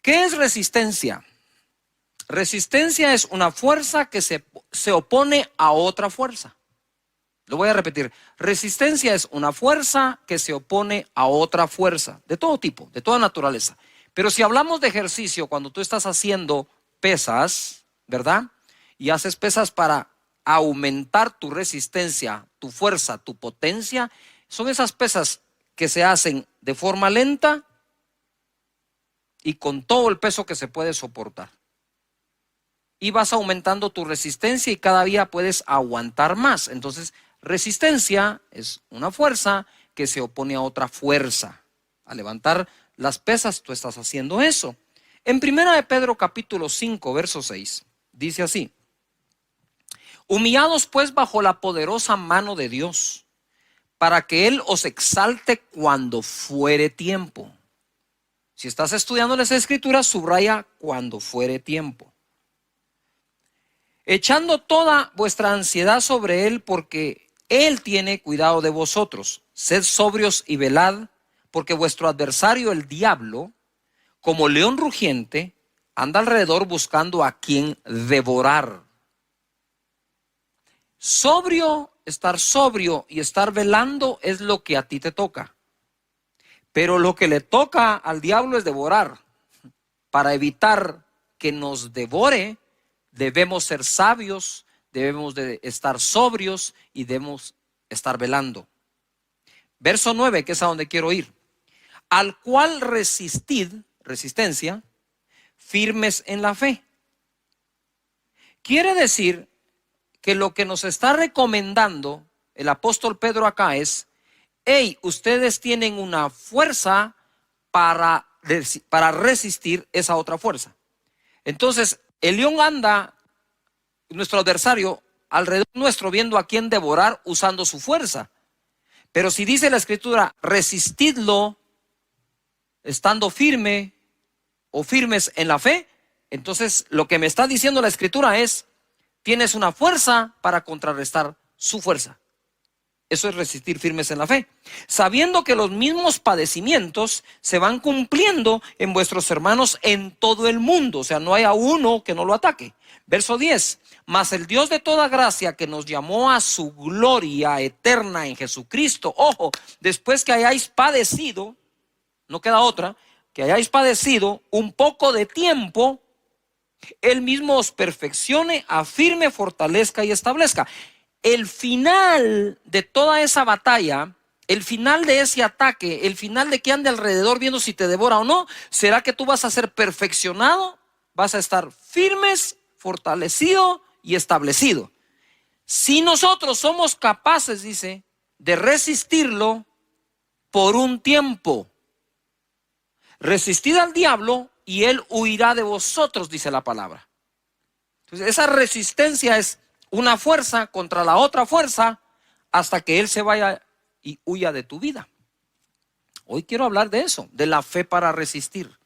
¿Qué es resistencia? Resistencia es una fuerza que se opone a otra fuerza. Lo voy a repetir. Resistencia es una fuerza que se opone a otra fuerza, de todo tipo, de toda naturaleza. Pero si hablamos de ejercicio, cuando tú estás haciendo pesas, ¿verdad? Y haces pesas para aumentar tu resistencia, tu fuerza, tu potencia, son esas pesas que se hacen de forma lenta y con todo el peso que se puede soportar. Y vas aumentando tu resistencia y cada día puedes aguantar más. Entonces, resistencia es una fuerza que se opone a otra fuerza. Al levantar las pesas, tú estás haciendo eso. En 1 de Pedro capítulo 5, verso 6, dice así: humillados pues bajo la poderosa mano de Dios, para que Él os exalte cuando fuere tiempo. Si estás estudiando las Escrituras, subraya cuando fuere tiempo. Echando toda vuestra ansiedad sobre Él, porque Él tiene cuidado de vosotros. Sed sobrios y velad, porque vuestro adversario, el diablo, como león rugiente, anda alrededor buscando a quien devorar. Estar sobrio y estar velando es lo que a ti te toca. Pero lo que le toca al diablo es devorar. Para evitar que nos devore, debemos ser sabios, debemos de estar sobrios y debemos estar velando. Verso 9, que es a donde quiero ir. Al cual resistid, resistencia, firmes en la fe. Quiere decir que lo que nos está recomendando el apóstol Pedro acá es: hey, ustedes tienen una fuerza para resistir esa otra fuerza. Entonces, el león anda, nuestro adversario, alrededor nuestro, viendo a quién devorar usando su fuerza. Pero si dice la Escritura, resistidlo estando firme o firmes en la fe, entonces lo que me está diciendo la Escritura es: tienes una fuerza para contrarrestar su fuerza. Eso es resistir firmes en la fe, sabiendo que los mismos padecimientos se van cumpliendo en vuestros hermanos en todo el mundo. O sea, no hay a uno que no lo ataque. Verso 10, mas el Dios de toda gracia, que nos llamó a su gloria eterna en Jesucristo. Ojo, después que hayáis padecido, no queda otra, que hayáis padecido un poco de tiempo, Él mismo os perfeccione, afirme, fortalezca y establezca. El final de toda esa batalla, el final de ese ataque, el final de que ande alrededor viendo si te devora o no, será que tú vas a ser perfeccionado, vas a estar firmes, fortalecido y establecido. Si nosotros somos capaces, dice, de resistirlo por un tiempo, resistid al diablo y él huirá de vosotros, dice la palabra. Entonces, esa resistencia es una fuerza contra la otra fuerza hasta que él se vaya y huya de tu vida. Hoy quiero hablar de eso, de la fe para resistir.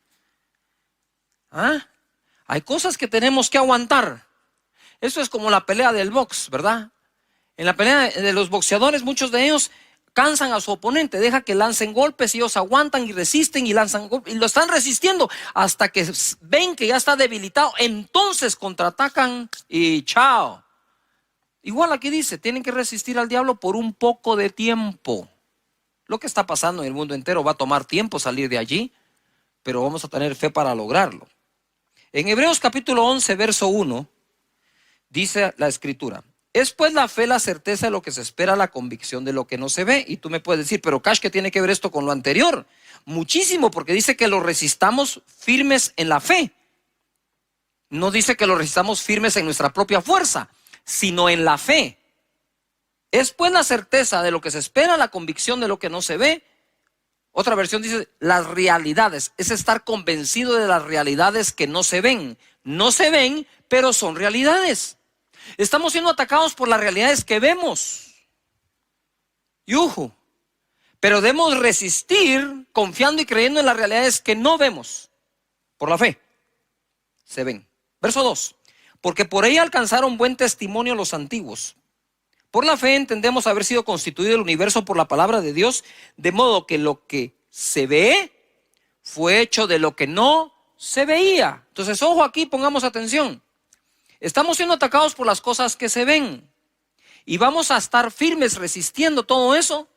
Hay cosas que tenemos que aguantar. Eso es como la pelea del box, ¿verdad? En la pelea de los boxeadores, muchos de ellos cansan a su oponente, deja que lancen golpes y ellos aguantan y resisten y lanzan golpes y lo están resistiendo hasta que ven que ya está debilitado. Entonces contraatacan y chao. Igual aquí dice, tienen que resistir al diablo por un poco de tiempo. Lo que está pasando en el mundo entero va a tomar tiempo salir de allí, pero vamos a tener fe para lograrlo. En Hebreos capítulo 11, verso 1, dice la Escritura: es pues la fe la certeza de lo que se espera, la convicción de lo que no se ve. Y tú me puedes decir, pero Cash, ¿qué tiene que ver esto con lo anterior? Muchísimo, porque dice que lo resistamos firmes en la fe. No dice que lo resistamos firmes en nuestra propia fuerza, sino en la fe. Es pues la certeza de lo que se espera, la convicción de lo que no se ve. Otra versión dice las realidades. Es estar convencido de las realidades que no se ven. No se ven, pero son realidades. Estamos siendo atacados por las realidades que vemos. Pero debemos resistir confiando y creyendo en las realidades que no vemos. Por la fe se ven. Verso 2. Porque por ella alcanzaron buen testimonio los antiguos. Por la fe entendemos haber sido constituido el universo por la palabra de Dios, de modo que lo que se ve fue hecho de lo que no se veía. Entonces, ojo aquí, pongamos atención. Estamos siendo atacados por las cosas que se ven. Y vamos a estar firmes resistiendo todo eso,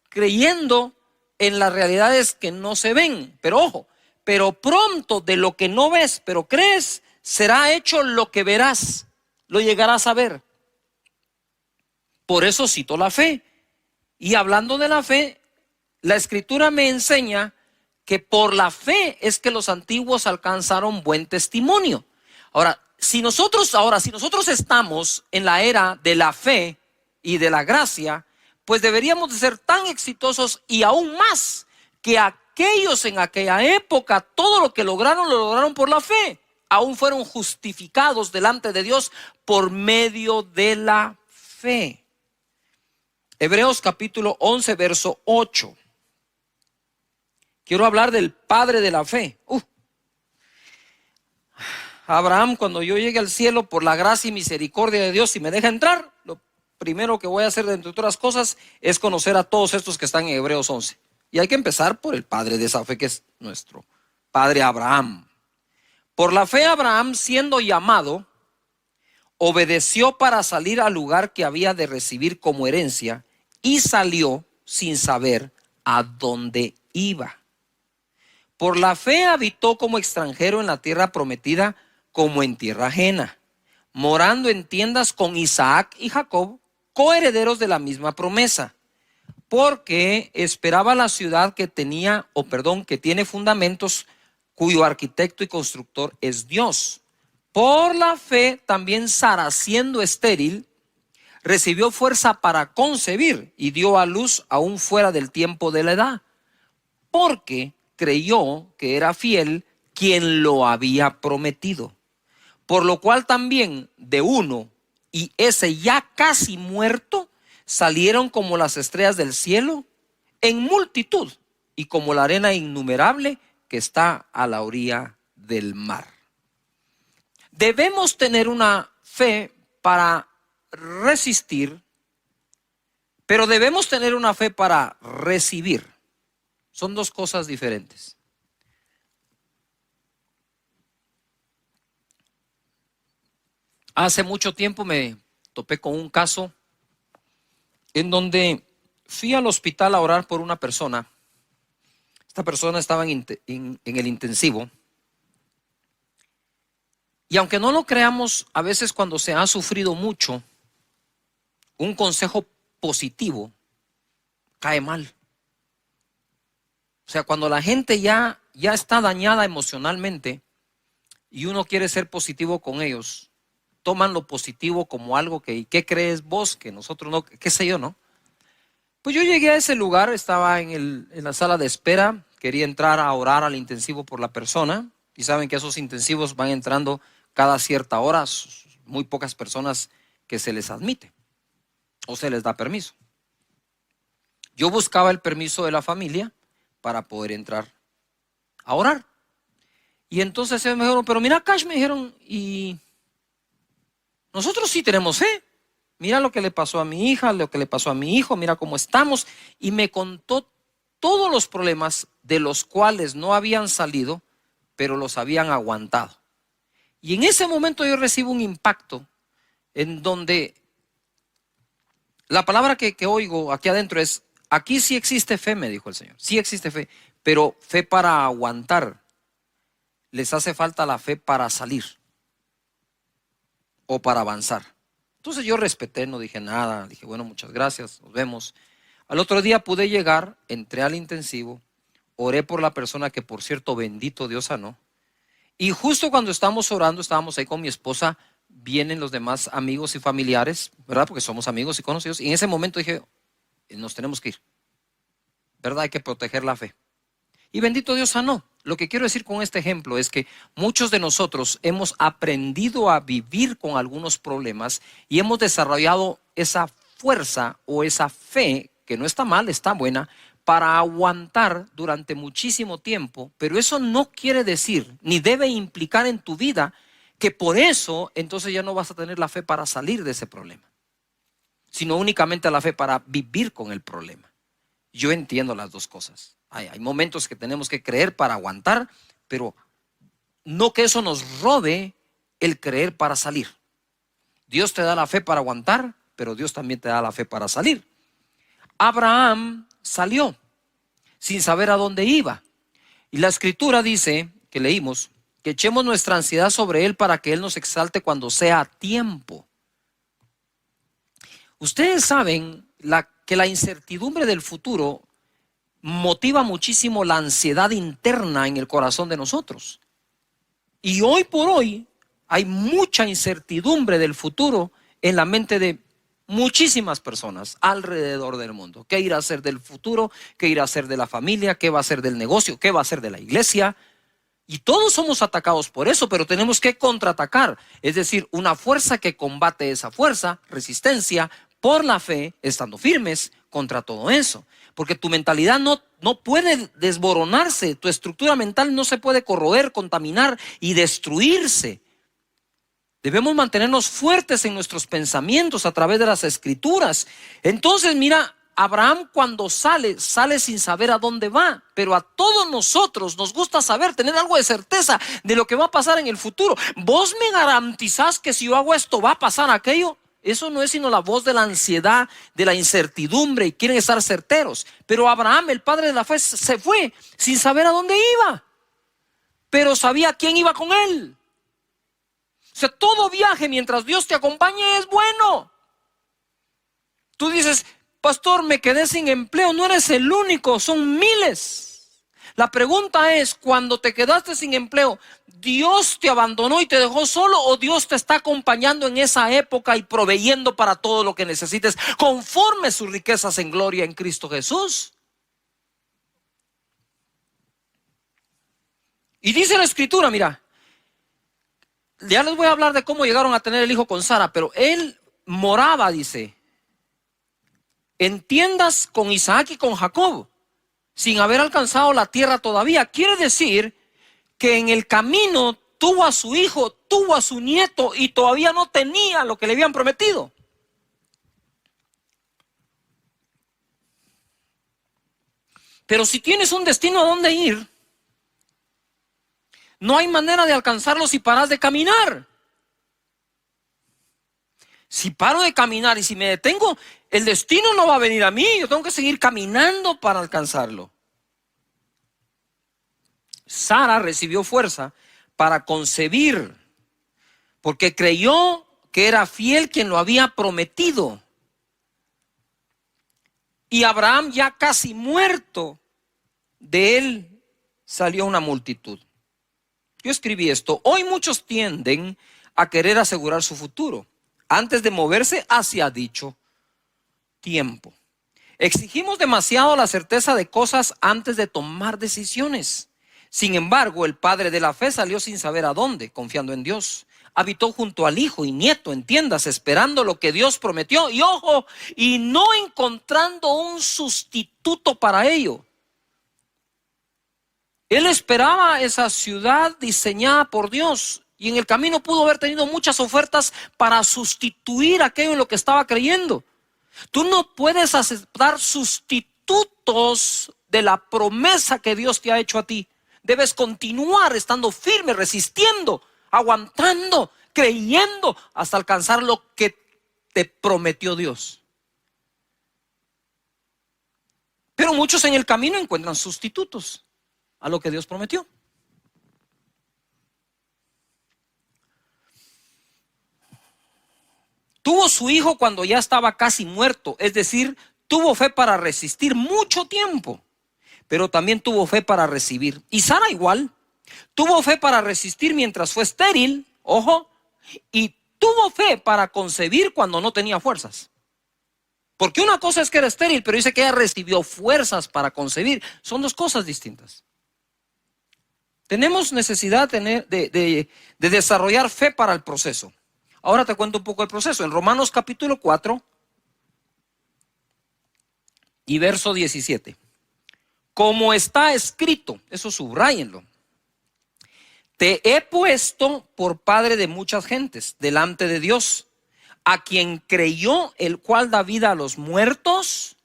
creyendo en las realidades que no se ven. Pero ojo, pero pronto de lo que no ves, pero crees, será hecho lo que verás. Lo llegarás a ver. Por eso cito la fe. Y hablando de la fe, la Escritura me enseña que por la fe es que los antiguos alcanzaron buen testimonio. Si nosotros estamos en la era de la fe y de la gracia, pues deberíamos de ser tan exitosos y aún más que aquellos en aquella época. Todo lo que lograron, lo lograron por la fe. Aún fueron justificados delante de Dios por medio de la fe. Hebreos capítulo 11, verso 8. Quiero hablar del padre de la fe. Abraham, cuando yo llegue al cielo por la gracia y misericordia de Dios, si me deja entrar, lo primero que voy a hacer, entre otras cosas, es conocer a todos estos que están en Hebreos 11. Y hay que empezar por el padre de esa fe, que es nuestro padre Abraham. Por la fe Abraham, siendo llamado, obedeció para salir al lugar que había de recibir como herencia, y salió sin saber a dónde iba. Por la fe habitó como extranjero en la tierra prometida, como en tierra ajena, morando en tiendas con Isaac y Jacob, coherederos de la misma promesa, porque esperaba la ciudad que tiene fundamentos, cuyo arquitecto y constructor es Dios. Por la fe también Sara, siendo estéril, recibió fuerza para concebir y dio a luz aún fuera del tiempo de la edad, porque creyó que era fiel quien lo había prometido. Por lo cual también de uno, y ese ya casi muerto, salieron como las estrellas del cielo en multitud, y como la arena innumerable que está a la orilla del mar. Debemos tener una fe para resistir, pero debemos tener una fe para recibir. Son dos cosas diferentes. Hace mucho tiempo me topé con un caso en donde fui al hospital a orar por una persona. Esta persona estaba en el intensivo. Y aunque no lo creamos, a veces cuando se ha sufrido mucho, un consejo positivo cae mal. O sea, cuando la gente ya está dañada emocionalmente y uno quiere ser positivo con ellos, toman lo positivo como algo que, ¿qué crees vos? Que nosotros no, qué sé yo, ¿no? Pues yo llegué a ese lugar, estaba en la sala de espera, quería entrar a orar al intensivo por la persona, y saben que esos intensivos van entrando cada cierta hora, muy pocas personas que se les admite o se les da permiso. Yo buscaba el permiso de la familia para poder entrar a orar. Y entonces ellos me dijeron, pero mira, Cash, me dijeron, y nosotros sí tenemos fe. Mira lo que le pasó a mi hija, lo que le pasó a mi hijo, mira cómo estamos. Y me contó todos los problemas de los cuales no habían salido, pero los habían aguantado. Y en ese momento yo recibo un impacto en donde la palabra que oigo aquí adentro es, aquí sí existe fe, me dijo el Señor, sí existe fe, pero fe para aguantar. Les hace falta la fe para salir o para avanzar. Entonces yo respeté, no dije nada, dije, bueno, muchas gracias, nos vemos. Al otro día pude llegar, entré al intensivo, oré por la persona que, por cierto, bendito Dios sanó. Y justo cuando estábamos orando, estábamos ahí con mi esposa, vienen los demás amigos y familiares, ¿verdad? Porque somos amigos y conocidos. Y en ese momento dije, nos tenemos que ir, ¿verdad? Hay que proteger la fe. Y bendito Dios sanó. Lo que quiero decir con este ejemplo es que muchos de nosotros hemos aprendido a vivir con algunos problemas y hemos desarrollado esa fuerza o esa fe, que no está mal, está buena, para aguantar durante muchísimo tiempo. Pero eso no quiere decir, ni debe implicar en tu vida, que por eso entonces ya no vas a tener la fe para salir de ese problema, sino únicamente la fe para vivir con el problema. Yo entiendo las dos cosas. Hay momentos que tenemos que creer para aguantar, pero no que eso nos robe el creer para salir. Dios te da la fe para aguantar, pero Dios también te da la fe para salir. Abraham salió sin saber a dónde iba. Y la escritura dice, que leímos, que echemos nuestra ansiedad sobre él para que él nos exalte cuando sea tiempo. Ustedes saben que la incertidumbre del futuro motiva muchísimo la ansiedad interna en el corazón de nosotros. Y hoy por hoy hay mucha incertidumbre del futuro en la mente de muchísimas personas alrededor del mundo. ¿Qué irá a ser del futuro? ¿Qué irá a ser de la familia? ¿Qué va a ser del negocio? ¿Qué va a ser de la iglesia? Y todos somos atacados por eso, pero tenemos que contraatacar. Es decir, una fuerza que combate esa fuerza, resistencia, por la fe, estando firmes contra todo eso. Porque tu mentalidad no puede desboronarse, tu estructura mental no se puede corroer, contaminar y destruirse. Debemos mantenernos fuertes en nuestros pensamientos a través de las escrituras. Entonces, mira, Abraham cuando sale sin saber a dónde va. Pero a todos nosotros nos gusta saber, tener algo de certeza de lo que va a pasar en el futuro. ¿Vos me garantizás que si yo hago esto va a pasar aquello? Eso no es sino la voz de la ansiedad, de la incertidumbre, y quieren estar certeros. Pero Abraham, el padre de la fe, se fue sin saber a dónde iba, pero sabía quién iba con él. O sea, todo viaje mientras Dios te acompañe es bueno. Tú dices, pastor, me quedé sin empleo. No eres el único, son miles. La pregunta es, cuando te quedaste sin empleo, ¿Dios te abandonó y te dejó solo, o Dios te está acompañando en esa época y proveyendo para todo lo que necesites conforme sus riquezas en gloria en Cristo Jesús? Y dice la escritura, mira, ya les voy a hablar de cómo llegaron a tener el hijo con Sara, pero él moraba, dice, en tiendas con Isaac y con Jacob, sin haber alcanzado la tierra todavía. Quiere decir que en el camino tuvo a su hijo, tuvo a su nieto y todavía no tenía lo que le habían prometido. Pero si tienes un destino a dónde ir, no hay manera de alcanzarlo si paras de caminar. Si paro de caminar y si me detengo, el destino no va a venir a mí. Yo tengo que seguir caminando para alcanzarlo. Sara recibió fuerza para concebir, porque creyó que era fiel quien lo había prometido. Y Abraham, ya casi muerto, de él salió una multitud. Yo escribí esto: hoy muchos tienden a querer asegurar su futuro antes de moverse hacia dicho tiempo. Exigimos demasiado la certeza de cosas antes de tomar decisiones. Sin embargo, el padre de la fe salió sin saber a dónde, confiando en Dios. Habitó junto al hijo y nieto en tiendas, esperando lo que Dios prometió. Y ojo, y no encontrando un sustituto para ello. Él esperaba esa ciudad diseñada por Dios. Y en el camino pudo haber tenido muchas ofertas para sustituir aquello en lo que estaba creyendo. Tú no puedes aceptar sustitutos de la promesa que Dios te ha hecho a ti. Debes continuar estando firme, resistiendo, aguantando, creyendo hasta alcanzar lo que te prometió Dios. Pero muchos en el camino encuentran sustitutos a lo que Dios prometió. Tuvo su hijo cuando ya estaba casi muerto, es decir, tuvo fe para resistir mucho tiempo, pero también tuvo fe para recibir. Y Sara igual, tuvo fe para resistir mientras fue estéril, ojo, y tuvo fe para concebir cuando no tenía fuerzas. Porque una cosa es que era estéril, pero dice que ella recibió fuerzas para concebir. Son dos cosas distintas. Tenemos necesidad de desarrollar fe para el proceso. Ahora te cuento un poco el proceso. En Romanos capítulo 4 y verso 17. Como está escrito, eso subráyenlo: te he puesto por padre de muchas gentes delante de Dios, a quien creyó, el cual da vida a los muertos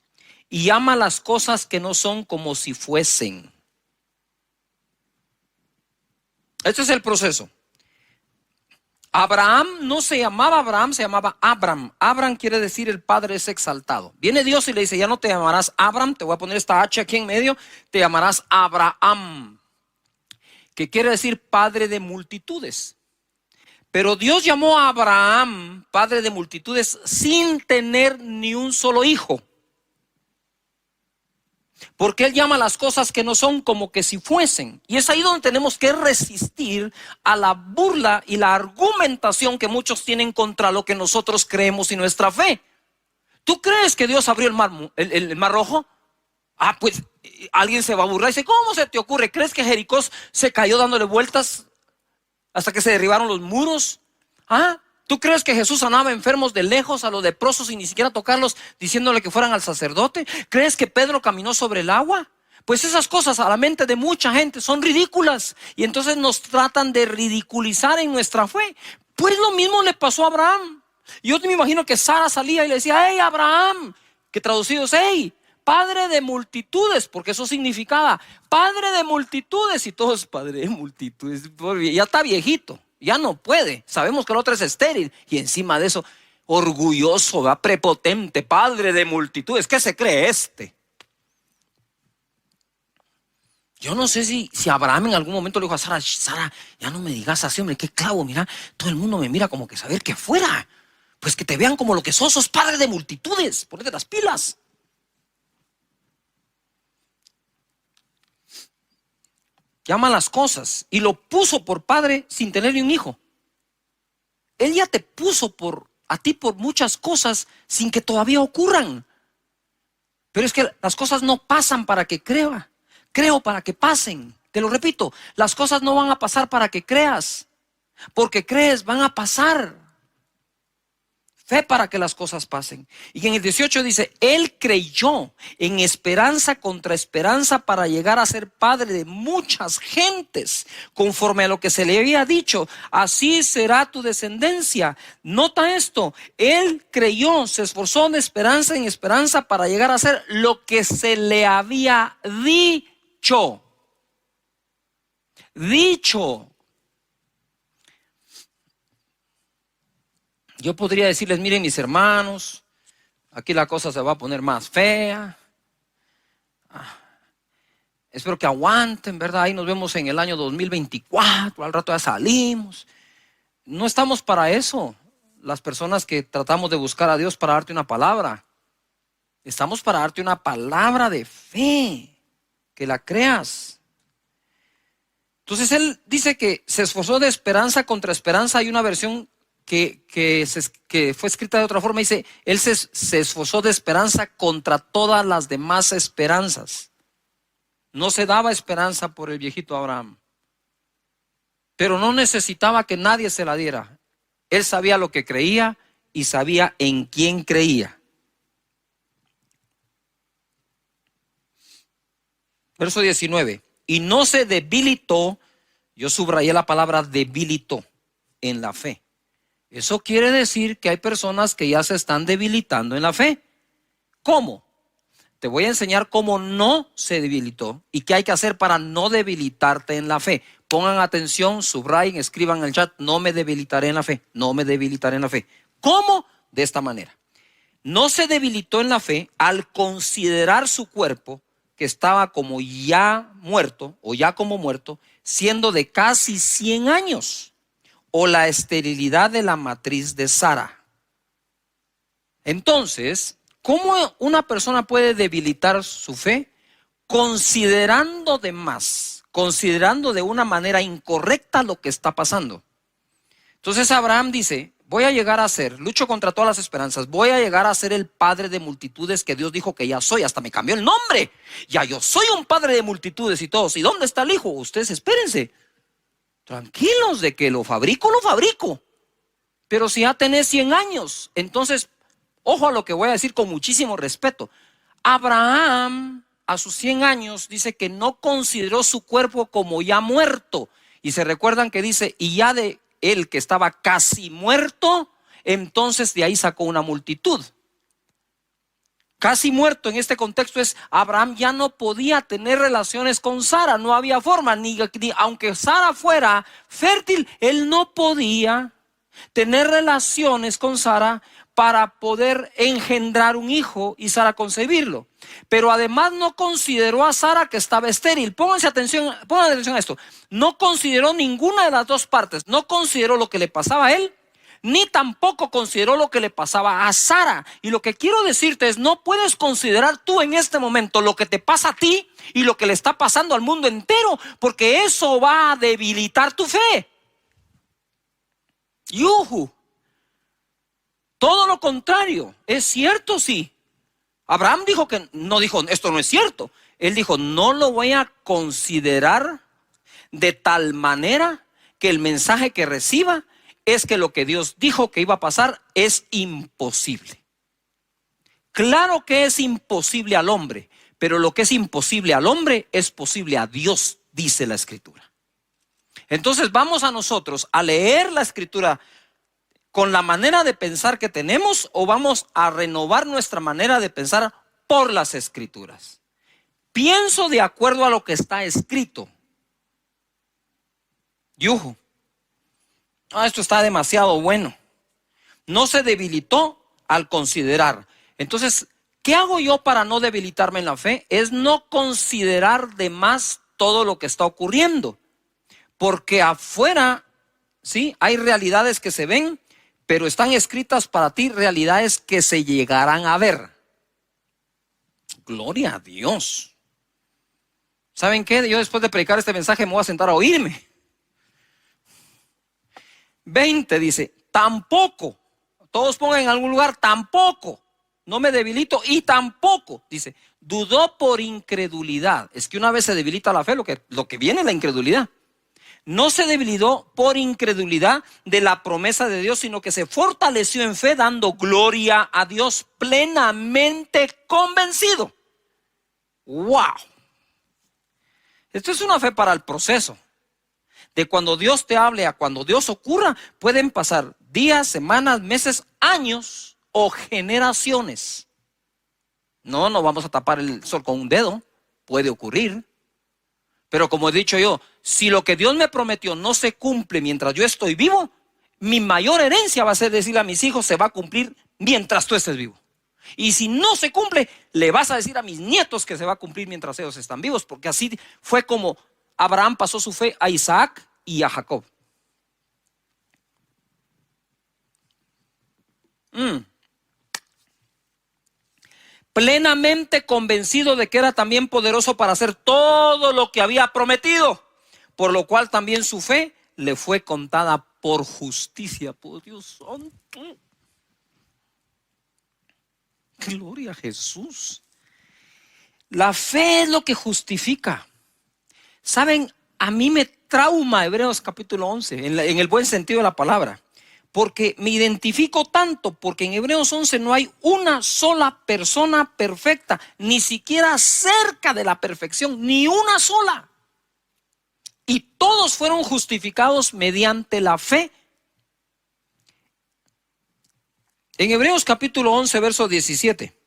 y ama las cosas que no son como si fuesen. Este es el proceso. Abraham no se llamaba Abraham, se llamaba Abram. Abram quiere decir el Padre es exaltado. Viene Dios y le dice, ya no te llamarás Abram, te voy a poner esta H aquí en medio, te llamarás Abraham, que quiere decir Padre de multitudes. Pero Dios llamó a Abraham Padre de multitudes sin tener ni un solo hijo. Porque Él llama las cosas que no son como que si fuesen. Y es ahí donde tenemos que resistir a la burla y la argumentación que muchos tienen contra lo que nosotros creemos y nuestra fe. ¿Tú crees que Dios abrió el mar rojo? Ah, pues alguien se va a burlar y dice, ¿cómo se te ocurre? ¿Crees que Jericó se cayó dándole vueltas hasta que se derribaron los muros? ¿Ah? ¿Tú crees que Jesús sanaba enfermos de lejos, a los leprosos, y ni siquiera tocarlos, diciéndole que fueran al sacerdote? ¿Crees que Pedro caminó sobre el agua? Pues esas cosas a la mente de mucha gente son ridículas, y entonces nos tratan de ridiculizar en nuestra fe. Pues lo mismo le pasó a Abraham. Yo me imagino que Sara salía y le decía, hey Abraham, que traducido es, hey, Padre de multitudes, porque eso significaba Padre de multitudes, y todos Padre de multitudes, ya está viejito. Ya no puede, sabemos que el otro es estéril, y encima de eso, orgulloso, ¿verdad? Prepotente, padre de multitudes. ¿Qué se cree este? Yo no sé si Abraham en algún momento le dijo a Sara, Sara, ya no me digas así, hombre, qué clavo, mira, todo el mundo me mira como que saber que fuera, pues que te vean como lo que sos padre de multitudes, ponete las pilas. Llama las cosas y lo puso por padre sin tener ni un hijo. Él ya te puso a ti por muchas cosas sin que todavía ocurran. Pero es que las cosas no pasan para que creo para que pasen. Te lo repito, las cosas no van a pasar para que creas, porque crees, van a pasar. Fe para que las cosas pasen. Y en el 18 dice, Él creyó en esperanza contra esperanza para llegar a ser padre de muchas gentes, conforme a lo que se le había dicho, así será tu descendencia. Nota esto, Él creyó, se esforzó de esperanza en esperanza para llegar a ser lo que se le había dicho. Yo podría decirles, miren mis hermanos, aquí la cosa se va a poner más fea. Espero que aguanten, ¿verdad? Ahí nos vemos en el año 2024, al rato ya salimos. No estamos para eso, las personas que tratamos de buscar a Dios para darte una palabra. Estamos para darte una palabra de fe, que la creas. Entonces Él dice que se esforzó de esperanza contra esperanza. Hay una versión que fue escrita de otra forma, dice, Él se esforzó de esperanza contra todas las demás esperanzas. No se daba esperanza por el viejito Abraham, pero no necesitaba que nadie se la diera. Él sabía lo que creía y sabía en quién creía. Verso 19, y no se debilitó, yo subrayé la palabra debilitó, en la fe. Eso quiere decir que hay personas que ya se están debilitando en la fe. ¿Cómo? Te voy a enseñar cómo no se debilitó y qué hay que hacer para no debilitarte en la fe. Pongan atención, subrayen, escriban en el chat, no me debilitaré en la fe, no me debilitaré en la fe. ¿Cómo? De esta manera. No se debilitó en la fe al considerar su cuerpo, que estaba como ya muerto o ya como muerto, siendo de casi 100 años. O la esterilidad de la matriz de Sara. Entonces, ¿cómo una persona puede debilitar su fe? Considerando de más, considerando de una manera incorrecta lo que está pasando. Entonces Abraham dice, voy a llegar a ser, lucho contra todas las esperanzas, voy a llegar a ser el padre de multitudes que Dios dijo que ya soy, hasta me cambió el nombre. Ya yo soy un padre de multitudes y todos. ¿Y dónde está el hijo? Ustedes espérense. Tranquilos, de que lo fabrico. Pero si ya tenés 100 años, entonces, ojo a lo que voy a decir con muchísimo respeto. Abraham, a sus 100 años, dice que no consideró su cuerpo como ya muerto. Y se recuerdan que dice, y ya de él que estaba casi muerto, entonces de ahí sacó una multitud. casi muerto en este contexto es, Abraham ya no podía tener relaciones con Sara, no había forma, ni aunque Sara fuera fértil, él no podía tener relaciones con Sara para poder engendrar un hijo y Sara concebirlo. Pero además no consideró a Sara que estaba estéril. Pongan atención a esto. No consideró ninguna de las dos partes. No consideró lo que le pasaba a él, ni tampoco consideró lo que le pasaba a Sara. Y lo que quiero decirte es, no puedes considerar tú en este momento lo que te pasa a ti y lo que le está pasando al mundo entero, porque eso va a debilitar tu fe. ¡Yuhu! Todo lo contrario, es cierto, sí. Abraham dijo que no, dijo esto no es cierto. Él dijo, no lo voy a considerar de tal manera que el mensaje que reciba es que lo que Dios dijo que iba a pasar es imposible. Claro que es imposible al hombre, pero lo que es imposible al hombre es posible a Dios, dice la Escritura. Entonces vamos a nosotros a leer la Escritura con la manera de pensar que tenemos, o vamos a renovar nuestra manera de pensar por las Escrituras. Pienso de acuerdo a lo que está escrito. Yuhu. Esto está demasiado bueno. No se debilitó al considerar. Entonces, ¿qué hago yo para no debilitarme en la fe? Es no considerar de más todo lo que está ocurriendo. Porque afuera, sí, hay realidades que se ven, pero están escritas para ti realidades que se llegarán a ver. Gloria a Dios. ¿Saben qué? Yo después de predicar este mensaje me voy a sentar a oírme. 20 dice, tampoco. Todos pongan en algún lugar, tampoco. No me debilito y tampoco. Dice, dudó por incredulidad. Es que una vez se debilita la fe, lo que viene es la incredulidad. No se debilitó por incredulidad de la promesa de Dios, sino que se fortaleció en fe, dando gloria a Dios, plenamente convencido. ¡Wow! Esto es una fe para el proceso. De cuando Dios te hable a cuando Dios ocurra, pueden pasar días, semanas, meses, años o generaciones. No vamos a tapar el sol con un dedo. Puede ocurrir. Pero como he dicho yo, si lo que Dios me prometió no se cumple mientras yo estoy vivo, mi mayor herencia va a ser decirle a mis hijos, se va a cumplir mientras tú estés vivo. Y si no se cumple, le vas a decir a mis nietos que se va a cumplir mientras ellos están vivos, porque así fue como Abraham pasó su fe a Isaac y a Jacob. Plenamente convencido de que era también poderoso para hacer todo lo que había prometido, por lo cual también su fe le fue contada por justicia. Por Dios santo. Gloria a Jesús. La fe es lo que justifica. Saben, a mí me trauma Hebreos capítulo 11, en el buen sentido de la palabra. Porque me identifico tanto, porque en Hebreos 11 no hay una sola persona perfecta, ni siquiera cerca de la perfección, ni una sola. Y todos fueron justificados mediante la fe. En Hebreos capítulo 11, verso 17.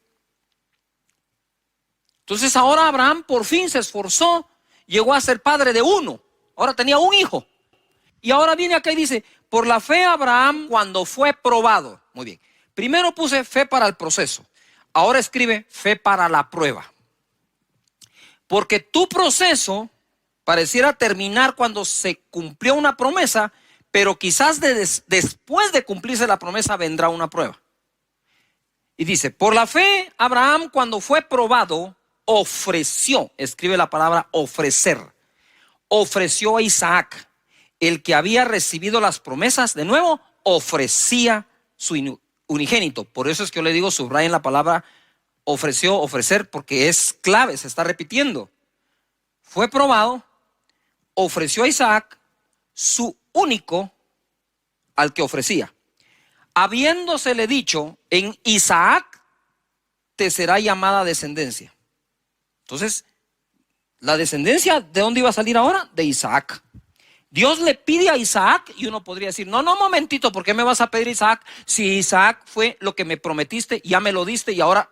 Entonces ahora Abraham por fin se esforzó, llegó a ser padre de uno. Ahora tenía un hijo. Y ahora viene acá y dice, por la fe Abraham cuando fue probado. Muy bien. Primero puse fe para el proceso. Ahora escribe fe para la prueba. Porque tu proceso pareciera terminar cuando se cumplió una promesa, pero quizás después de cumplirse la promesa vendrá una prueba. Y dice, por la fe Abraham cuando fue probado ofreció, escribe la palabra ofrecer, ofreció a Isaac. El que había recibido las promesas, de nuevo, ofrecía su unigénito. Por eso es que yo le digo, subrayen la palabra ofreció, ofrecer, porque es clave, se está repitiendo. Fue probado, ofreció a Isaac su único al que ofrecía. Habiéndosele dicho, en Isaac te será llamada descendencia. Entonces, la descendencia, ¿de dónde iba a salir ahora? De Isaac. Dios le pide a Isaac y uno podría decir, no, momentito, ¿por qué me vas a pedir Isaac? Si Isaac fue lo que me prometiste, ya me lo diste y ahora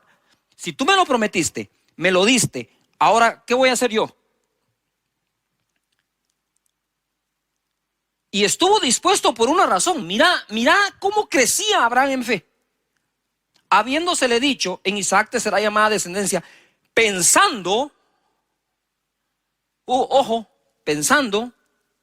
Si tú me lo prometiste, me lo diste, ahora, ¿qué voy a hacer yo? Y estuvo dispuesto por una razón. Mira cómo crecía Abraham en fe. Habiéndosele dicho, en Isaac te será llamada descendencia, pensando, pensando,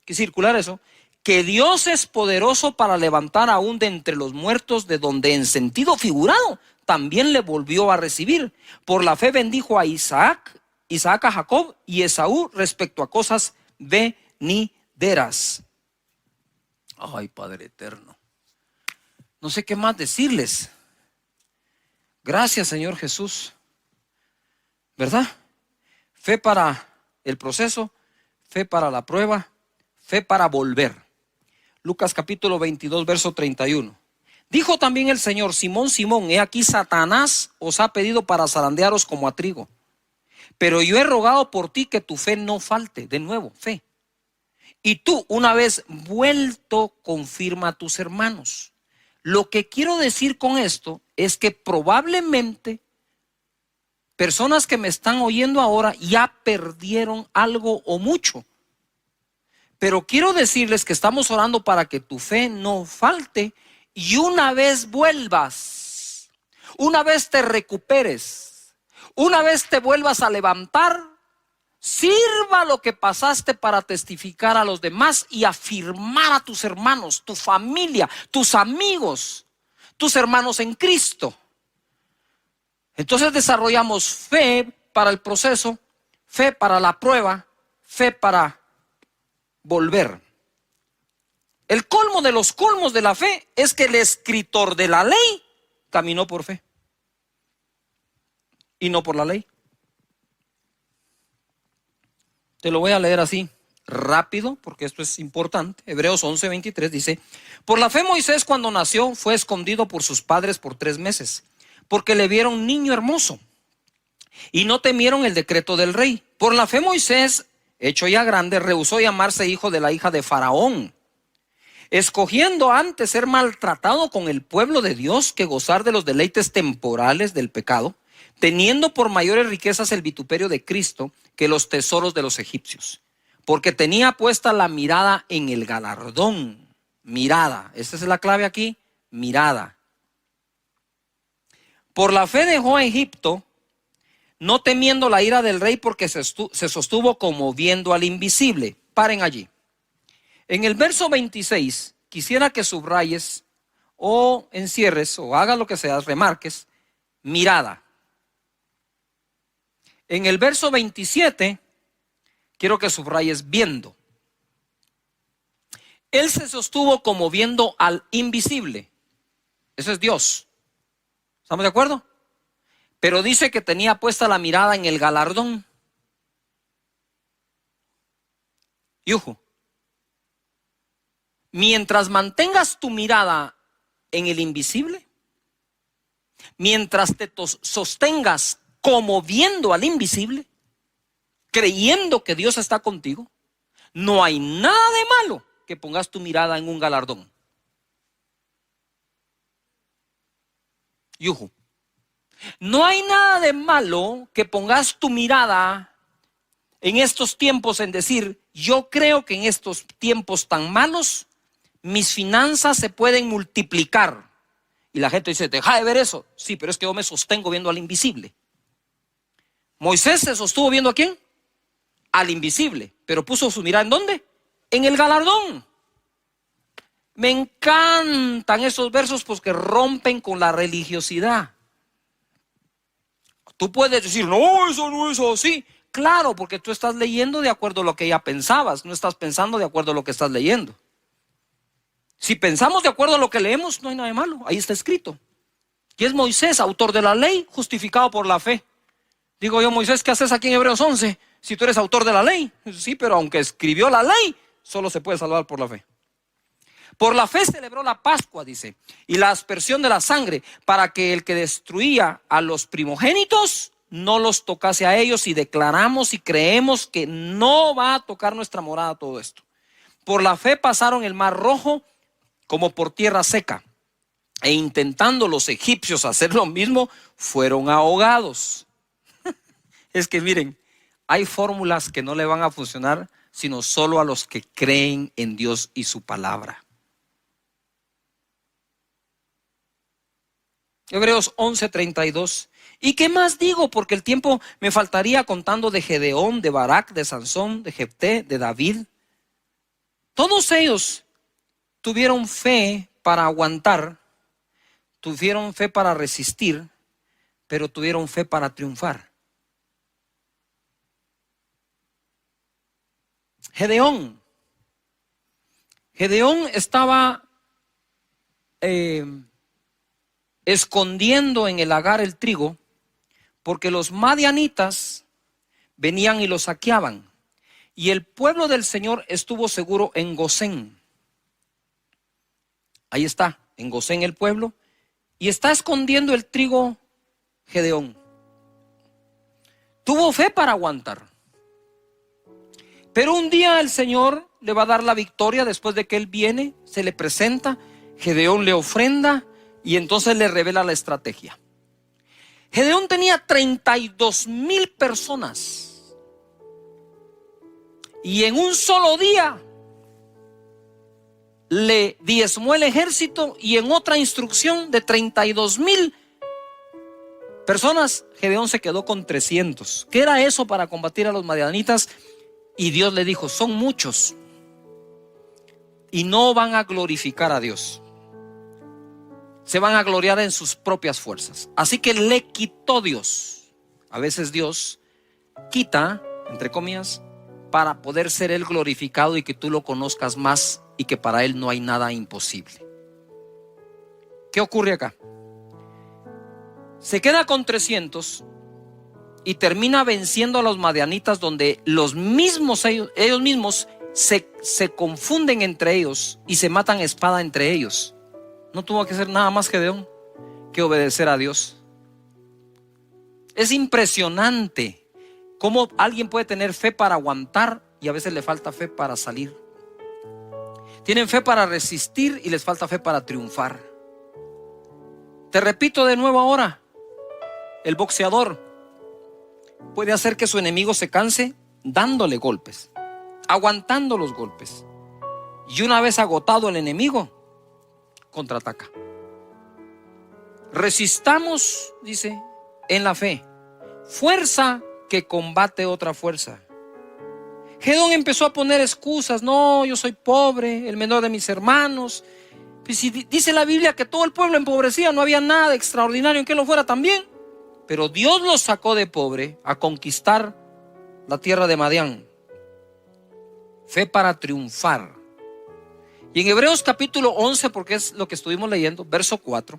que circular eso, que Dios es poderoso para levantar aún de entre los muertos, de donde en sentido figurado también le volvió a recibir. Por la fe bendijo a Isaac a Jacob y Esaú respecto a cosas venideras. Ay, Padre eterno, no sé qué más decirles. Gracias, Señor Jesús, ¿verdad? Fe para el proceso, fe para la prueba, fe para volver. Lucas capítulo 22, verso 31. Dijo también el Señor: Simón, Simón, he aquí Satanás os ha pedido para zarandearos como a trigo, pero yo he rogado por ti que tu fe no falte. De nuevo, fe. Y tú, una vez vuelto, confirma a tus hermanos. Lo que quiero decir con esto es que probablemente personas que me están oyendo ahora ya perdieron algo o mucho. Pero quiero decirles que estamos orando para que tu fe no falte, y una vez vuelvas, una vez te recuperes, una vez te vuelvas a levantar, sirva lo que pasaste para testificar a los demás y afirmar a tus hermanos, tu familia, tus amigos, tus hermanos en Cristo. Entonces desarrollamos fe para el proceso, fe para la prueba, fe para volver. El colmo de los colmos de la fe es que el escritor de la ley caminó por fe y no por la ley. Te lo voy a leer así rápido porque esto es importante. Hebreos 11:23 dice: por la fe Moisés, cuando nació, fue escondido por sus padres por 3 meses, porque le vieron niño hermoso y no temieron el decreto del rey. Por la fe Moisés, hecho ya grande, rehusó llamarse hijo de la hija de Faraón, escogiendo antes ser maltratado con el pueblo de Dios que gozar de los deleites temporales del pecado, teniendo por mayores riquezas el vituperio de Cristo que los tesoros de los egipcios, porque tenía puesta la mirada en el galardón. Mirada, esta es la clave aquí, mirada. Por la fe dejó a Egipto, no temiendo la ira del rey, porque se sostuvo como viendo al invisible. Paren allí. En el verso 26, quisiera que subrayes o encierres o hagas lo que seas, remarques, mirada. En el verso 27, quiero que subrayes viendo. Él se sostuvo como viendo al invisible. Eso es Dios. ¿Estamos de acuerdo? Pero dice que tenía puesta la mirada en el galardón. Yuju. Mientras mantengas tu mirada en el invisible, mientras te sostengas como viendo al invisible, creyendo que Dios está contigo, no hay nada de malo que pongas tu mirada en un galardón. Yuju. No hay nada de malo que pongas tu mirada en estos tiempos en decir: yo creo que en estos tiempos tan malos mis finanzas se pueden multiplicar. Y la gente dice: deja de ver eso. Sí, pero es que yo me sostengo viendo al invisible. Moisés se sostuvo viendo ¿a quién? Al invisible, pero puso su mirada ¿en dónde? En el galardón. Me encantan esos versos porque rompen con la religiosidad. Tú puedes decir: no, eso no es así. Claro, porque tú estás leyendo de acuerdo a lo que ya pensabas, no estás pensando de acuerdo a lo que estás leyendo. Si pensamos de acuerdo a lo que leemos, no hay nada de malo, ahí está escrito. Y es Moisés, autor de la ley, justificado por la fe. Digo yo: Moisés, ¿qué haces aquí en Hebreos 11 si tú eres autor de la ley? Sí, pero aunque escribió la ley, solo se puede salvar por la fe. Por la fe celebró la Pascua, dice, y la aspersión de la sangre, para que el que destruía a los primogénitos no los tocase a ellos, y declaramos y creemos que no va a tocar nuestra morada todo esto. Por la fe pasaron el mar Rojo como por tierra seca, e intentando los egipcios hacer lo mismo, fueron ahogados. Es que miren, hay fórmulas que no le van a funcionar sino solo a los que creen en Dios y su palabra. Hebreos 11:32. ¿Y qué más digo? Porque el tiempo me faltaría contando de Gedeón, de Barak, de Sansón, de Jefté, de David. Todos ellos tuvieron fe para aguantar, tuvieron fe para resistir, pero tuvieron fe para triunfar. Gedeón estaba escondiendo en el lagar el trigo, porque los madianitas venían y lo saqueaban. Y el pueblo del Señor estuvo seguro en Gosén. Ahí está, en Gosén el pueblo. Y está escondiendo el trigo Gedeón. Tuvo fe para aguantar. Pero un día el Señor le va a dar la victoria después de que él viene, se le presenta, Gedeón le ofrenda y entonces le revela la estrategia. Gedeón tenía 32,000 personas y en un solo día le diezmó el ejército, y en otra instrucción de 32,000 personas, Gedeón se quedó con 300. ¿Qué era eso para combatir a los madianitas? Y Dios le dijo, son muchos y no van a glorificar a Dios. Se van a gloriar en sus propias fuerzas. Así que le quitó Dios. A veces Dios quita, entre comillas, para poder ser Él glorificado y que tú lo conozcas más y que para Él no hay nada imposible. ¿Qué ocurre acá? Se queda con 300 y termina venciendo a los madianitas, donde los mismos ellos mismos se confunden entre ellos y se matan a espada entre ellos. No tuvo que hacer nada más Gedeón que obedecer a Dios. Es impresionante cómo alguien puede tener fe para aguantar y a veces le falta fe para salir. Tienen fe para resistir y les falta fe para triunfar. Te repito de nuevo ahora, el boxeador puede hacer que su enemigo se canse dándole golpes, aguantando los golpes. Y una vez agotado el enemigo, contraataca. Resistamos, dice, en la fe, fuerza que combate otra fuerza. Gedeón empezó a poner excusas. No, yo soy pobre, el menor de mis hermanos. Pues si dice la Biblia que todo el pueblo empobrecía, no había nada extraordinario en que lo fuera también. Pero Dios los sacó de pobre a conquistar la tierra de Madián. Fe para triunfar. Y en Hebreos capítulo 11, porque es lo que estuvimos leyendo, verso 4,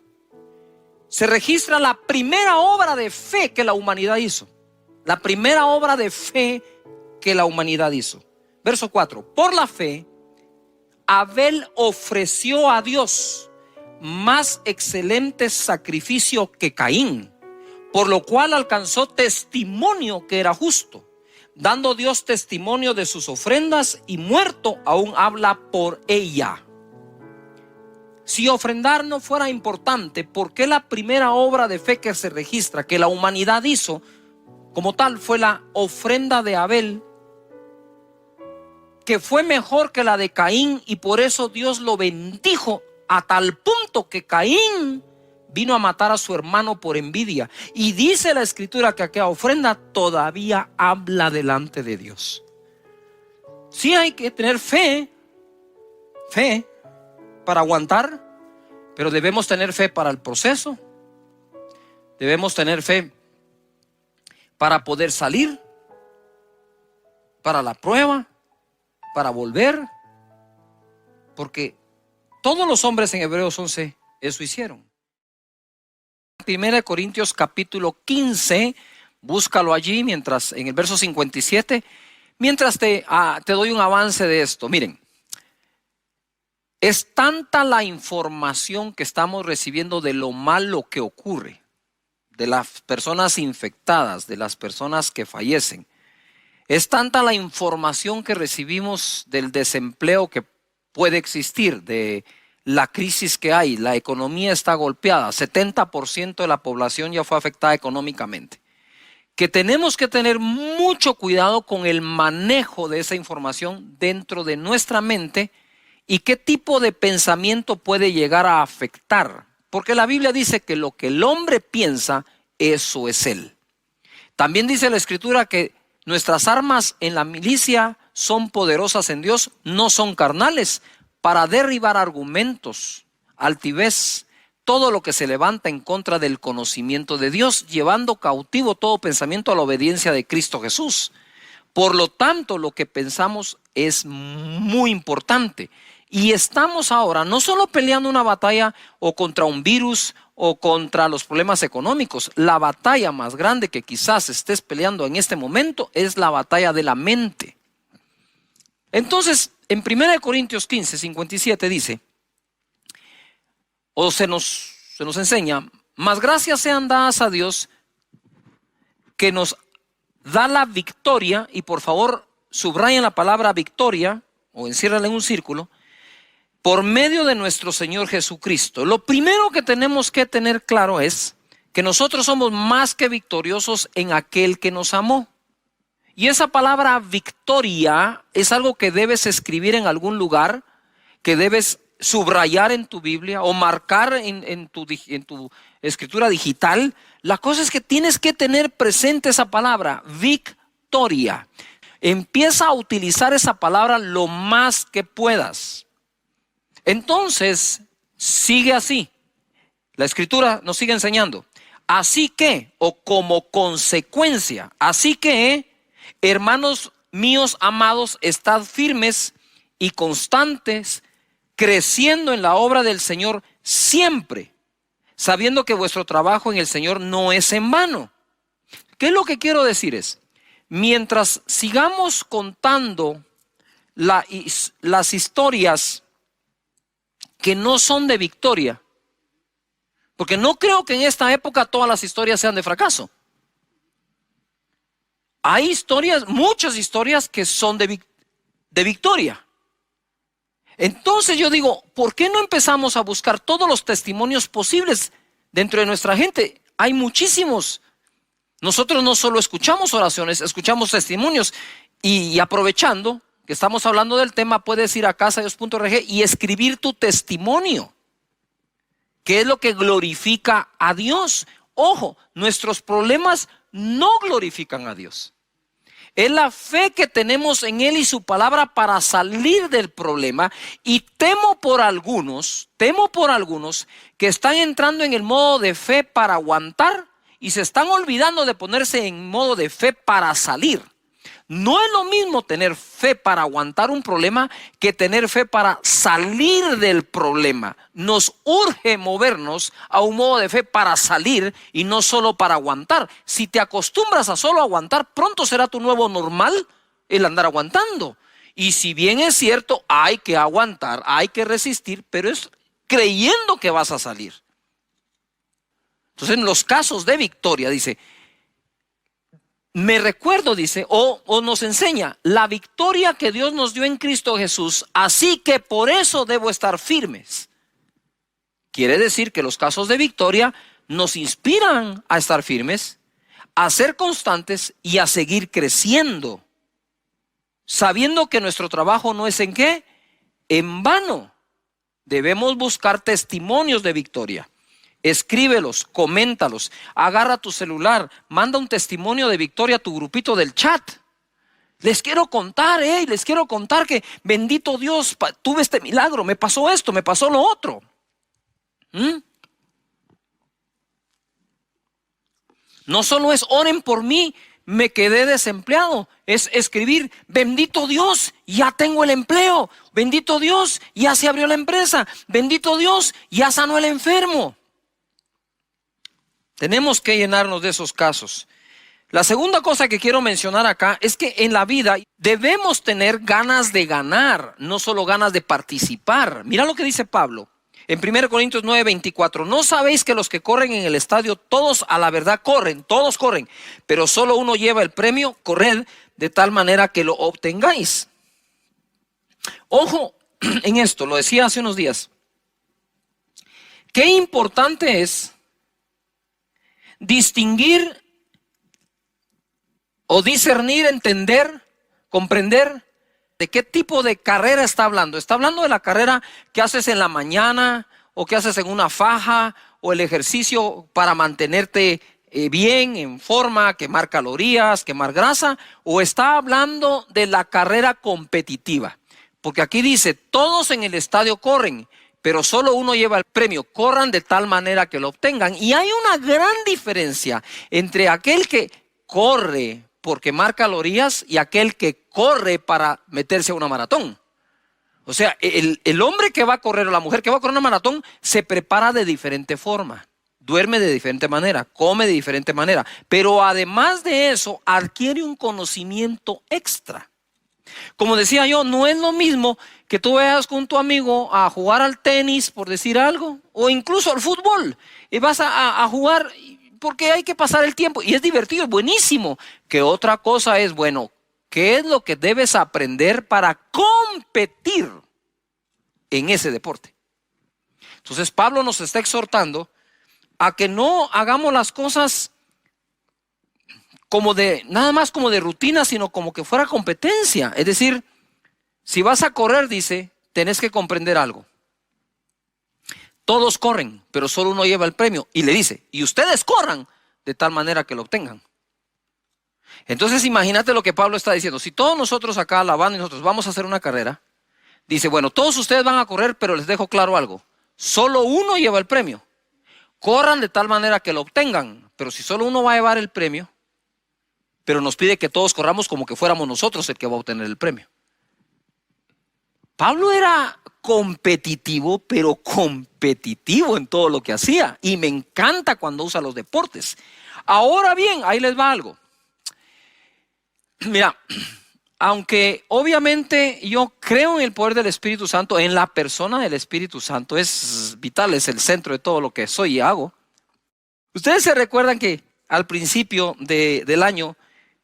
se registra la primera obra de fe que la humanidad hizo. La primera obra de fe que la humanidad hizo. Verso 4. Por la fe, Abel ofreció a Dios más excelente sacrificio que Caín, por lo cual alcanzó testimonio que era justo, dando Dios testimonio de sus ofrendas, y muerto aún habla por ella. Si ofrendar no fuera importante, ¿por qué la primera obra de fe que se registra, que la humanidad hizo como tal, fue la ofrenda de Abel, que fue mejor que la de Caín? Y por eso Dios lo bendijo a tal punto que Caín vino a matar a su hermano por envidia. Y dice la escritura que aquella ofrenda todavía habla delante de Dios. Sí, hay que tener fe para aguantar, pero debemos tener fe para el proceso. Debemos tener fe para poder salir, para la prueba, para volver, porque todos los hombres en Hebreos 11 eso hicieron. 1 Corintios capítulo 15, búscalo allí, mientras en el verso 57, mientras te doy un avance de esto. Miren, es tanta la información que estamos recibiendo de lo malo que ocurre, de las personas infectadas, de las personas que fallecen. Es tanta la información que recibimos del desempleo que puede existir, de la crisis que hay, la economía está golpeada, 70% de la población ya fue afectada económicamente, que tenemos que tener mucho cuidado con el manejo de esa información dentro de nuestra mente y qué tipo de pensamiento puede llegar a afectar. Porque la Biblia dice que lo que el hombre piensa, eso es él. También dice la Escritura que nuestras armas en la milicia son poderosas en Dios, no son carnales, para derribar argumentos, altivez, todo lo que se levanta en contra del conocimiento de Dios, llevando cautivo todo pensamiento a la obediencia de Cristo Jesús. Por lo tanto, lo que pensamos es muy importante. Y estamos ahora no solo peleando una batalla o contra un virus o contra los problemas económicos. La batalla más grande que quizás estés peleando en este momento es la batalla de la mente. Entonces, en 1 Corintios 15, 57 dice, o se nos enseña, mas gracias sean dadas a Dios que nos da la victoria, y por favor subrayen la palabra victoria o enciérrala en un círculo, por medio de nuestro Señor Jesucristo. Lo primero que tenemos que tener claro es que nosotros somos más que victoriosos en aquel que nos amó. Y esa palabra victoria es algo que debes escribir en algún lugar, que debes subrayar en tu Biblia o marcar en tu escritura digital. La cosa es que tienes que tener presente esa palabra, victoria. Empieza a utilizar esa palabra lo más que puedas. Entonces, sigue así. La Escritura nos sigue enseñando. Así que, o como consecuencia, así que, hermanos míos amados, estad firmes y constantes, creciendo en la obra del Señor siempre, sabiendo que vuestro trabajo en el Señor no es en vano. ¿Qué es lo que quiero decir? Es, mientras sigamos contando las historias que no son de victoria, porque no creo que en esta época todas las historias sean de fracaso. Hay historias, muchas historias que son de victoria. Entonces yo digo, ¿por qué no empezamos a buscar todos los testimonios posibles dentro de nuestra gente? Hay muchísimos. Nosotros no solo escuchamos oraciones, escuchamos testimonios y aprovechando que estamos hablando del tema, puedes ir a casadedios.org y escribir tu testimonio. ¿Qué es lo que glorifica a Dios? Ojo, nuestros problemas no glorifican a Dios. Es la fe que tenemos en Él y su palabra para salir del problema. Y temo por algunos que están entrando en el modo de fe para aguantar y se están olvidando de ponerse en modo de fe para salir. No es lo mismo tener fe para aguantar un problema que tener fe para salir del problema. Nos urge movernos a un modo de fe para salir y no solo para aguantar. Si te acostumbras a solo aguantar, pronto será tu nuevo normal el andar aguantando. Y si bien es cierto, hay que aguantar, hay que resistir, pero es creyendo que vas a salir. Entonces, en los casos de victoria, dice, me recuerdo, dice, o nos enseña la victoria que Dios nos dio en Cristo Jesús, así que por eso debo estar firmes. Quiere decir que los casos de victoria nos inspiran a estar firmes, a ser constantes y a seguir creciendo, sabiendo que nuestro trabajo no es en qué, en vano. Debemos buscar testimonios de victoria. Escríbelos, coméntalos, agarra tu celular, manda un testimonio de victoria a tu grupito del chat. Les quiero contar, que bendito Dios, tuve este milagro, me pasó esto, me pasó lo otro. No solo es oren por mí, me quedé desempleado. Es escribir, bendito Dios, ya tengo el empleo. Bendito Dios, ya se abrió la empresa. Bendito Dios, ya sanó el enfermo. Tenemos que llenarnos de esos casos. La segunda cosa que quiero mencionar acá es que en la vida debemos tener ganas de ganar, no solo ganas de participar. Mira lo que dice Pablo en 1 Corintios 9:24. ¿No sabéis que los que corren en el estadio, todos a la verdad corren, todos corren, pero solo uno lleva el premio? Corred de tal manera que lo obtengáis. Ojo en esto, lo decía hace unos días. qué importante es distinguir o discernir, entender, comprender de qué tipo de carrera está hablando. Está hablando de la carrera que haces en la mañana o que haces en una faja o el ejercicio para mantenerte bien, en forma, quemar calorías, quemar grasa, o está hablando de la carrera competitiva. Porque aquí dice, todos en el estadio corren, pero solo uno lleva el premio. Corran de tal manera que lo obtengan. Y hay una gran diferencia entre aquel que corre por quemar calorías y aquel que corre para meterse a una maratón. O sea, el hombre que va a correr o la mujer que va a correr una maratón se prepara de diferente forma, duerme de diferente manera, come de diferente manera, pero además de eso adquiere un conocimiento extra. Como decía yo, no es lo mismo que tú vayas con tu amigo a jugar al tenis, por decir algo, o incluso al fútbol, y vas a jugar porque hay que pasar el tiempo, y es divertido, es buenísimo. Que otra cosa es, bueno, ¿qué es lo que debes aprender para competir en ese deporte? Entonces Pablo nos está exhortando a que no hagamos las cosas como de, nada más como de rutina, sino como que fuera competencia. Es decir, si vas a correr, dice, tenés que comprender algo. Todos corren, pero solo uno lleva el premio. Y le dice, y ustedes corran de tal manera que lo obtengan. Entonces imagínate lo que Pablo está diciendo. Si todos nosotros acá, la banda y nosotros vamos a hacer una carrera, dice, bueno, todos ustedes van a correr, pero les dejo claro algo. Solo uno lleva el premio. Corran de tal manera que lo obtengan. Pero si solo uno va a llevar el premio, pero nos pide que todos corramos como que fuéramos nosotros el que va a obtener el premio. Pablo era competitivo, pero competitivo en todo lo que hacía. Y me encanta cuando usa los deportes. Ahora bien, ahí les va algo. Mira, aunque obviamente yo creo en el poder del Espíritu Santo, en la persona del Espíritu Santo, es vital, es el centro de todo lo que soy y hago. Ustedes se recuerdan que al principio del año,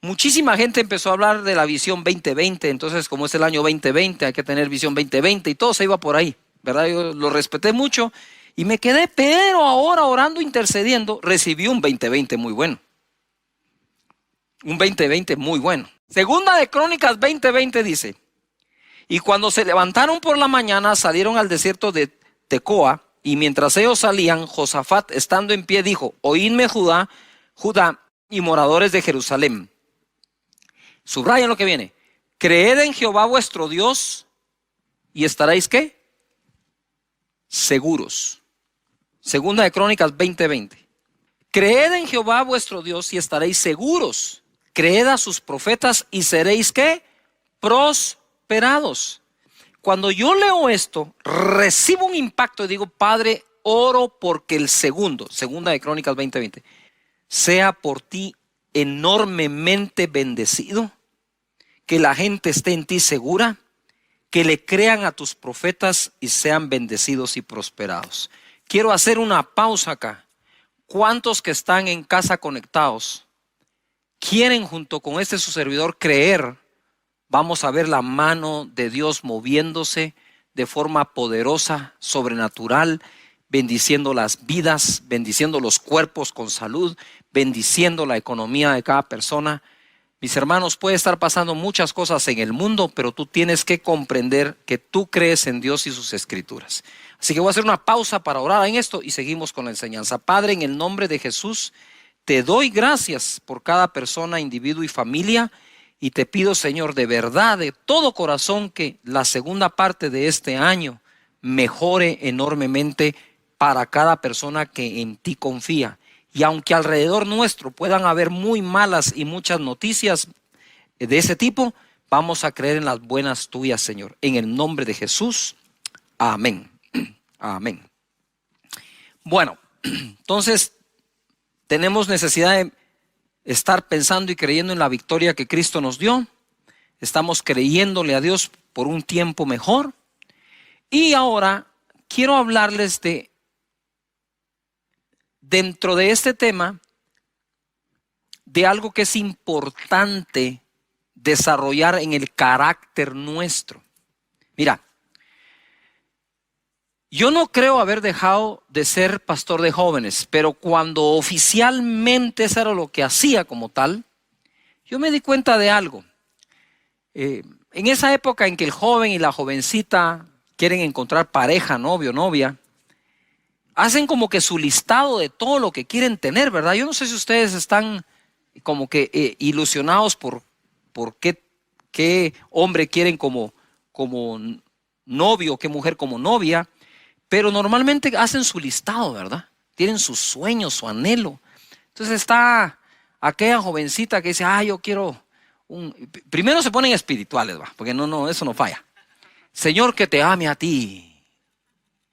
muchísima gente empezó a hablar de la visión 2020, entonces como es el año 2020, hay que tener visión 2020 y todo se iba por ahí, ¿verdad? Yo lo respeté mucho y me quedé, pero ahora orando, intercediendo, recibí un 2020 muy bueno. Un 2020 muy bueno. Segunda de Crónicas 20:20 dice, y cuando se levantaron por la mañana salieron al desierto de Tecoa, y mientras ellos salían, Josafat estando en pie dijo, oídme Judá y moradores de Jerusalén. Subrayen lo que viene. Creed en Jehová vuestro Dios y estaréis ¿qué? Seguros. Segunda de Crónicas 20:20. Creed en Jehová vuestro Dios y estaréis seguros. Creed a sus profetas y seréis ¿qué? Prosperados. Cuando yo leo esto, recibo un impacto y digo, Padre, oro porque el segunda de Crónicas 20:20, sea por ti enormemente bendecido, que la gente esté en ti segura, que le crean a tus profetas y sean bendecidos y prosperados. Quiero hacer una pausa acá. ¿Cuántos que están en casa conectados quieren junto con su servidor creer? Vamos a ver la mano de Dios moviéndose de forma poderosa, sobrenatural, bendiciendo las vidas, bendiciendo los cuerpos con salud, bendiciendo la economía de cada persona. Mis hermanos, puede estar pasando muchas cosas en el mundo, pero tú tienes que comprender que tú crees en Dios y sus escrituras. Así que voy a hacer una pausa para orar en esto y seguimos con la enseñanza. Padre, en el nombre de Jesús, te doy gracias por cada persona, individuo y familia, y te pido, Señor, de verdad, de todo corazón, que la segunda parte de este año mejore enormemente para cada persona que en ti confía. Y aunque alrededor nuestro puedan haber muy malas y muchas noticias de ese tipo, vamos a creer en las buenas tuyas, Señor. En el nombre de Jesús, amén. Amén. Bueno, entonces tenemos necesidad de estar pensando y creyendo en la victoria que Cristo nos dio. Estamos creyéndole a Dios por un tiempo mejor. Y ahora quiero hablarles dentro de este tema, de algo que es importante desarrollar en el carácter nuestro. Mira, Yo no creo haber dejado de ser pastor de jóvenes, pero cuando oficialmente eso era lo que hacía como tal, yo me di cuenta de algo. En esa época en que el joven y la jovencita quieren encontrar pareja, novio, novia, hacen como que su listado de todo lo que quieren tener, ¿verdad? Yo no sé si ustedes están como que ilusionados por qué hombre quieren como novio, qué mujer como novia, pero normalmente hacen su listado, ¿verdad? Tienen sus sueños, su anhelo. Entonces está aquella jovencita que dice, yo quiero primero se ponen espirituales, ¿va? Porque no, eso no falla. Señor, que te ame a ti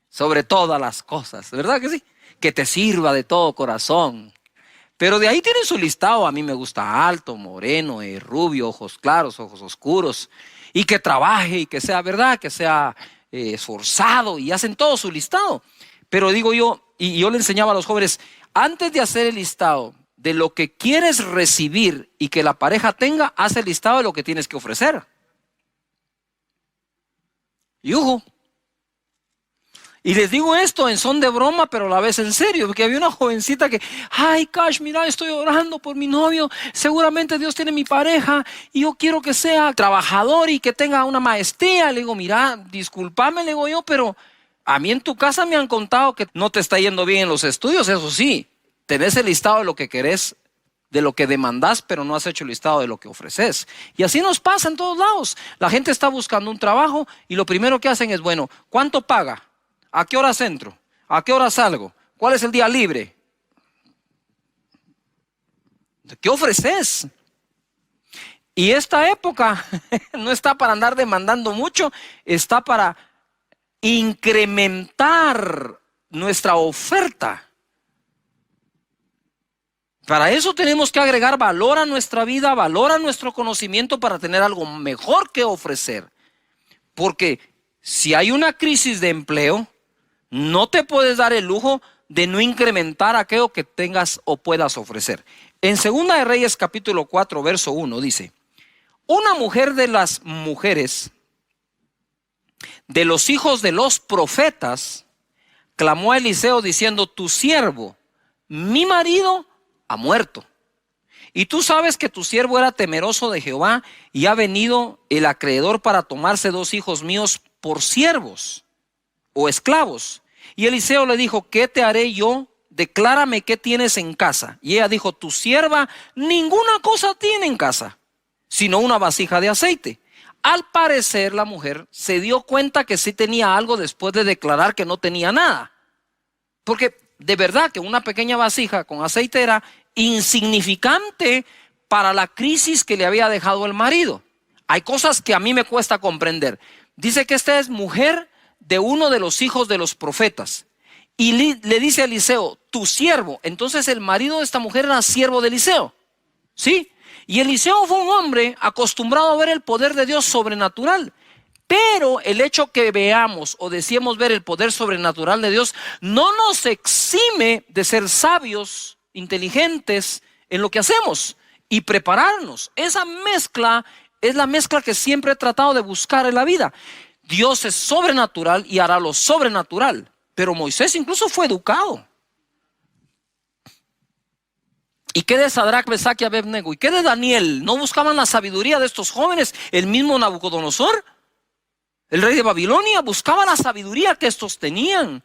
sobre todas las cosas, ¿verdad que sí? Que te sirva de todo corazón. Pero de ahí tienen su listado. A mí me gusta alto, moreno, rubio, ojos claros, ojos oscuros. Y que trabaje y que sea, ¿verdad? Que sea esforzado, y hacen todo su listado. Pero digo yo, y yo le enseñaba a los jóvenes, antes de hacer el listado de lo que quieres recibir y que la pareja tenga, haz el listado de lo que tienes que ofrecer. Y les digo esto en son de broma, pero a la vez en serio, porque había una jovencita que, Cash, mira, estoy orando por mi novio, seguramente Dios tiene mi pareja y yo quiero que sea trabajador y que tenga una maestría. Le digo, mira, discúlpame, le digo yo, pero a mí en tu casa me han contado que no te está yendo bien en los estudios, eso sí, tenés el listado de lo que querés, de lo que demandás, pero no has hecho el listado de lo que ofreces. Y así nos pasa en todos lados. La gente está buscando un trabajo y lo primero que hacen es, bueno, ¿cuánto paga? ¿A qué hora entro? ¿A qué hora salgo? ¿Cuál es el día libre? ¿Qué ofreces? Y esta época no está para andar demandando mucho, está para incrementar nuestra oferta. Para eso tenemos que agregar valor a nuestra vida, valor a nuestro conocimiento para tener algo mejor que ofrecer. Porque si hay una crisis de empleo, no te puedes dar el lujo de no incrementar aquello que tengas o puedas ofrecer. En 2 de Reyes capítulo 4 verso 1 dice, una mujer de las mujeres de los hijos de los profetas clamó a Eliseo diciendo, tu siervo, mi marido, ha muerto. Y tú sabes que tu siervo era temeroso de Jehová y ha venido el acreedor para tomarse 2 hijos míos por siervos o esclavos. Y Eliseo le dijo, ¿qué te haré yo? Declárame qué tienes en casa. Y ella dijo, tu sierva ninguna cosa tiene en casa, sino una vasija de aceite. Al parecer la mujer se dio cuenta que sí tenía algo después de declarar que no tenía nada. Porque de verdad que una pequeña vasija con aceite era insignificante para la crisis que le había dejado el marido. Hay cosas que a mí me cuesta comprender. Dice que esta es mujer de uno de los hijos de los profetas. Y le dice a Eliseo, tu siervo. Entonces el marido de esta mujer era siervo de Eliseo. ¿Sí? Y Eliseo fue un hombre acostumbrado a ver el poder de Dios sobrenatural. Pero el hecho que veamos o deseemos ver el poder sobrenatural de Dios no nos exime de ser sabios, inteligentes en lo que hacemos y prepararnos. Esa mezcla es la mezcla que siempre he tratado de buscar en la vida. Dios es sobrenatural y hará lo sobrenatural. Pero Moisés incluso fue educado. ¿Y qué de Sadrach, Mesach y Abednego? ¿Y qué de Daniel? ¿No buscaban la sabiduría de estos jóvenes? El mismo Nabucodonosor, el rey de Babilonia, buscaba la sabiduría que estos tenían.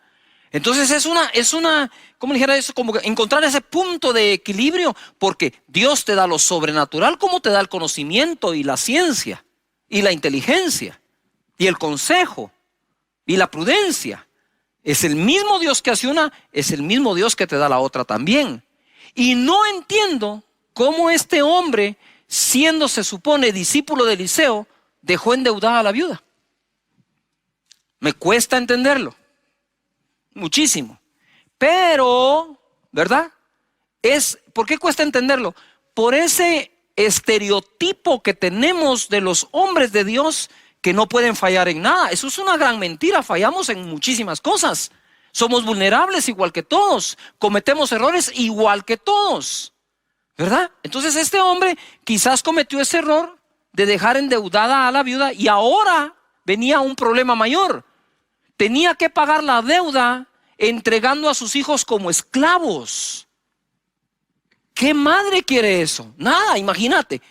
Entonces es una, ¿cómo dijera eso? Como encontrar ese punto de equilibrio, porque Dios te da lo sobrenatural como te da el conocimiento y la ciencia y la inteligencia y el consejo y la prudencia. Es el mismo Dios que hace una, es el mismo Dios que te da la otra también. Y no entiendo cómo este hombre, siendo se supone discípulo de Eliseo, dejó endeudada a la viuda. Me cuesta entenderlo, muchísimo. Pero, ¿verdad? ¿Por qué cuesta entenderlo? Por ese estereotipo que tenemos de los hombres de Dios que no pueden fallar en nada. Eso es una gran mentira, fallamos en muchísimas cosas. Somos vulnerables igual que todos, cometemos errores igual que todos, ¿verdad? Entonces este hombre quizás cometió ese error de dejar endeudada a la viuda y ahora venía un problema mayor. tenía que pagar la deuda entregando a sus hijos como esclavos. ¿Qué madre quiere eso? Nada, imagínate.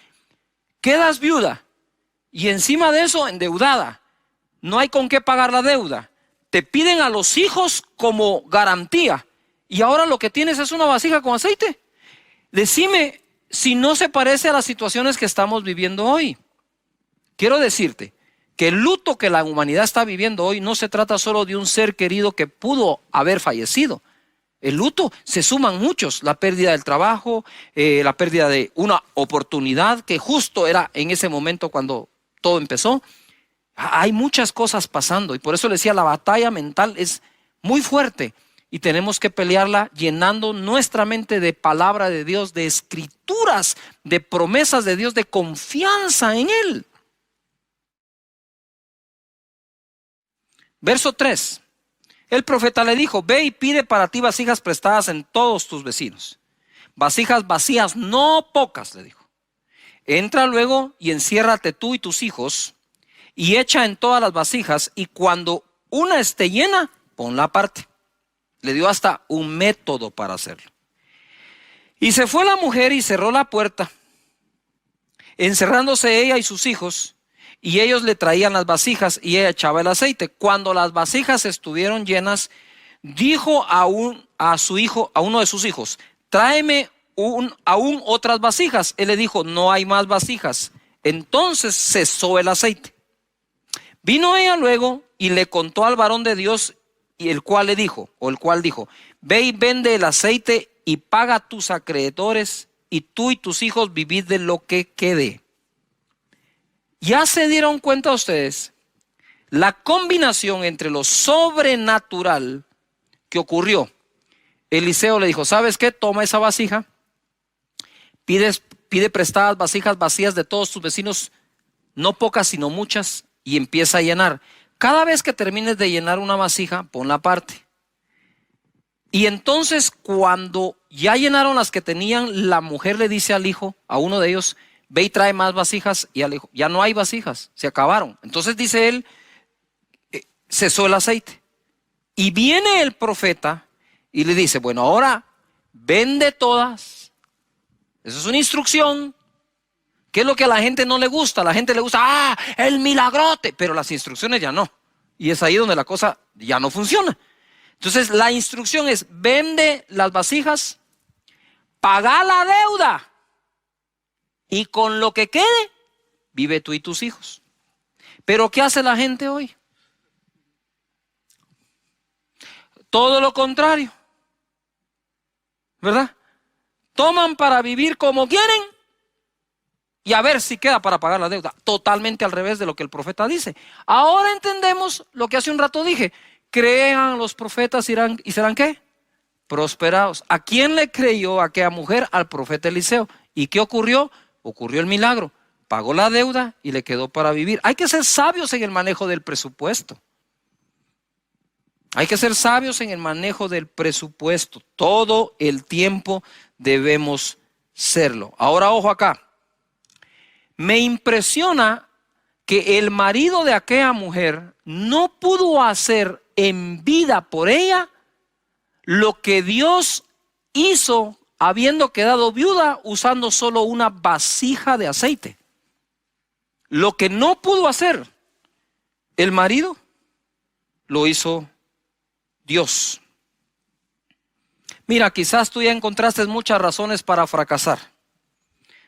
Quedas viuda y encima de eso endeudada. No hay con qué pagar la deuda. Te piden a los hijos como garantía. Y ahora lo que tienes es una vasija con aceite. Decime si no se parece a las situaciones que estamos viviendo hoy. Quiero decirte que el luto que la humanidad está viviendo hoy no se trata solo de un ser querido que pudo haber fallecido. El luto se suman muchos, la pérdida del trabajo, la pérdida de una oportunidad que justo era en ese momento cuando todo empezó. Hay muchas cosas pasando y por eso le decía, la batalla mental es muy fuerte y tenemos que pelearla llenando nuestra mente de palabra de Dios, de escrituras, de promesas de Dios, de confianza en Él. Verso 3. El profeta le dijo, ve y pide para ti vasijas prestadas en todos tus vecinos. Vasijas vacías, no pocas, le dijo. Entra luego y enciérrate tú y tus hijos y echa en todas las vasijas y cuando una esté llena, ponla aparte. Le dio hasta un método para hacerlo. Y se fue la mujer y cerró la puerta, encerrándose ella y sus hijos. Y ellos le traían las vasijas y ella echaba el aceite. Cuando las vasijas estuvieron llenas, dijo a uno de sus hijos, tráeme aún otras vasijas. Él le dijo, no hay más vasijas. Entonces cesó el aceite. Vino ella luego y le contó al varón de Dios, y el cual dijo, ve y vende el aceite y paga a tus acreedores, y tú y tus hijos vivid de lo que quede. ¿Ya se dieron cuenta ustedes la combinación entre lo sobrenatural que ocurrió? Eliseo le dijo, ¿sabes qué? Toma esa vasija, pide prestadas vasijas vacías de todos tus vecinos, no pocas sino muchas, y empieza a llenar. Cada vez que termines de llenar una vasija, ponla aparte. Y entonces cuando ya llenaron las que tenían, la mujer le dice al hijo, a uno de ellos, ve y trae más vasijas, y al hijo, ya no hay vasijas, se acabaron. Entonces dice él, cesó el aceite. Y viene el profeta y le dice, bueno, ahora vende todas. Eso es una instrucción. ¿Qué es lo que a la gente no le gusta? A la gente le gusta, el milagrote, pero las instrucciones ya no. Y es ahí donde la cosa ya no funciona. Entonces la instrucción es, vende las vasijas, paga la deuda. Y con lo que quede, vive tú y tus hijos. Pero ¿qué hace la gente hoy? Todo lo contrario. ¿Verdad? Toman para vivir como quieren y a ver si queda para pagar la deuda. Totalmente al revés de lo que el profeta dice. Ahora entendemos lo que hace un rato dije. Crean los profetas y serán ¿qué? Prosperados. ¿A quién le creyó aquella mujer? Al profeta Eliseo. ¿Y qué ocurrió? Ocurrió el milagro, pagó la deuda y le quedó para vivir. Hay que ser sabios en el manejo del presupuesto. Hay que ser sabios en el manejo del presupuesto. Todo el tiempo debemos serlo. Ahora ojo acá. Me impresiona que el marido de aquella mujer no pudo hacer en vida por ella lo que Dios hizo habiendo quedado viuda usando solo una vasija de aceite. Lo que no pudo hacer el marido, lo hizo Dios. Mira, quizás tú ya encontraste muchas razones para fracasar.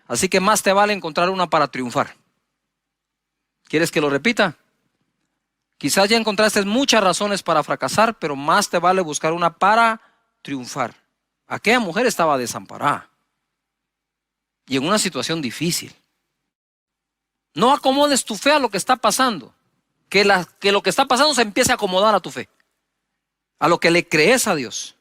Así que más te vale encontrar una para triunfar. ¿Quieres que lo repita? Quizás ya encontraste muchas razones para fracasar, pero más te vale buscar una para triunfar. Aquella mujer estaba desamparada y en una situación difícil. No acomodes tu fe a lo que está pasando. Que lo que está pasando se empiece a acomodar a tu fe, a lo que le crees a Dios.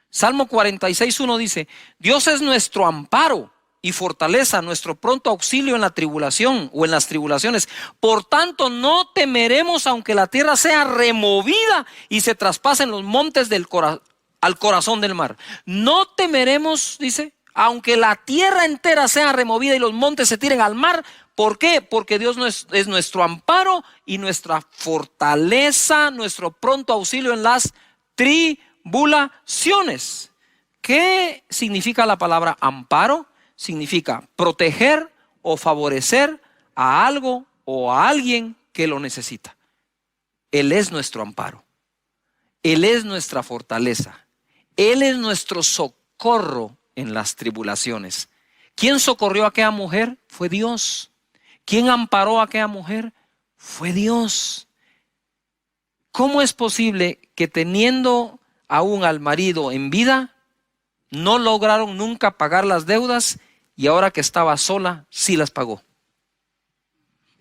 Salmo 46:1 dice, Dios es nuestro amparo y fortaleza, nuestro pronto auxilio en la tribulación o en las tribulaciones. Por tanto, no temeremos aunque la tierra sea removida y se traspasen los montes al corazón del mar. No temeremos, dice, aunque la tierra entera sea removida y los montes se tiren al mar, ¿Por qué? Porque Dios es nuestro amparo y nuestra fortaleza, nuestro pronto auxilio en las tribulaciones. ¿Qué significa la palabra amparo? Significa proteger o favorecer a algo o a alguien que lo necesita. Él es nuestro amparo. Él es nuestra fortaleza. Él es nuestro socorro en las tribulaciones. ¿Quién socorrió a aquella mujer? Fue Dios. ¿Quién amparó a aquella mujer? Fue Dios. ¿Cómo es posible que teniendo aún al marido en vida, no lograron nunca pagar las deudas y ahora que estaba sola, sí las pagó?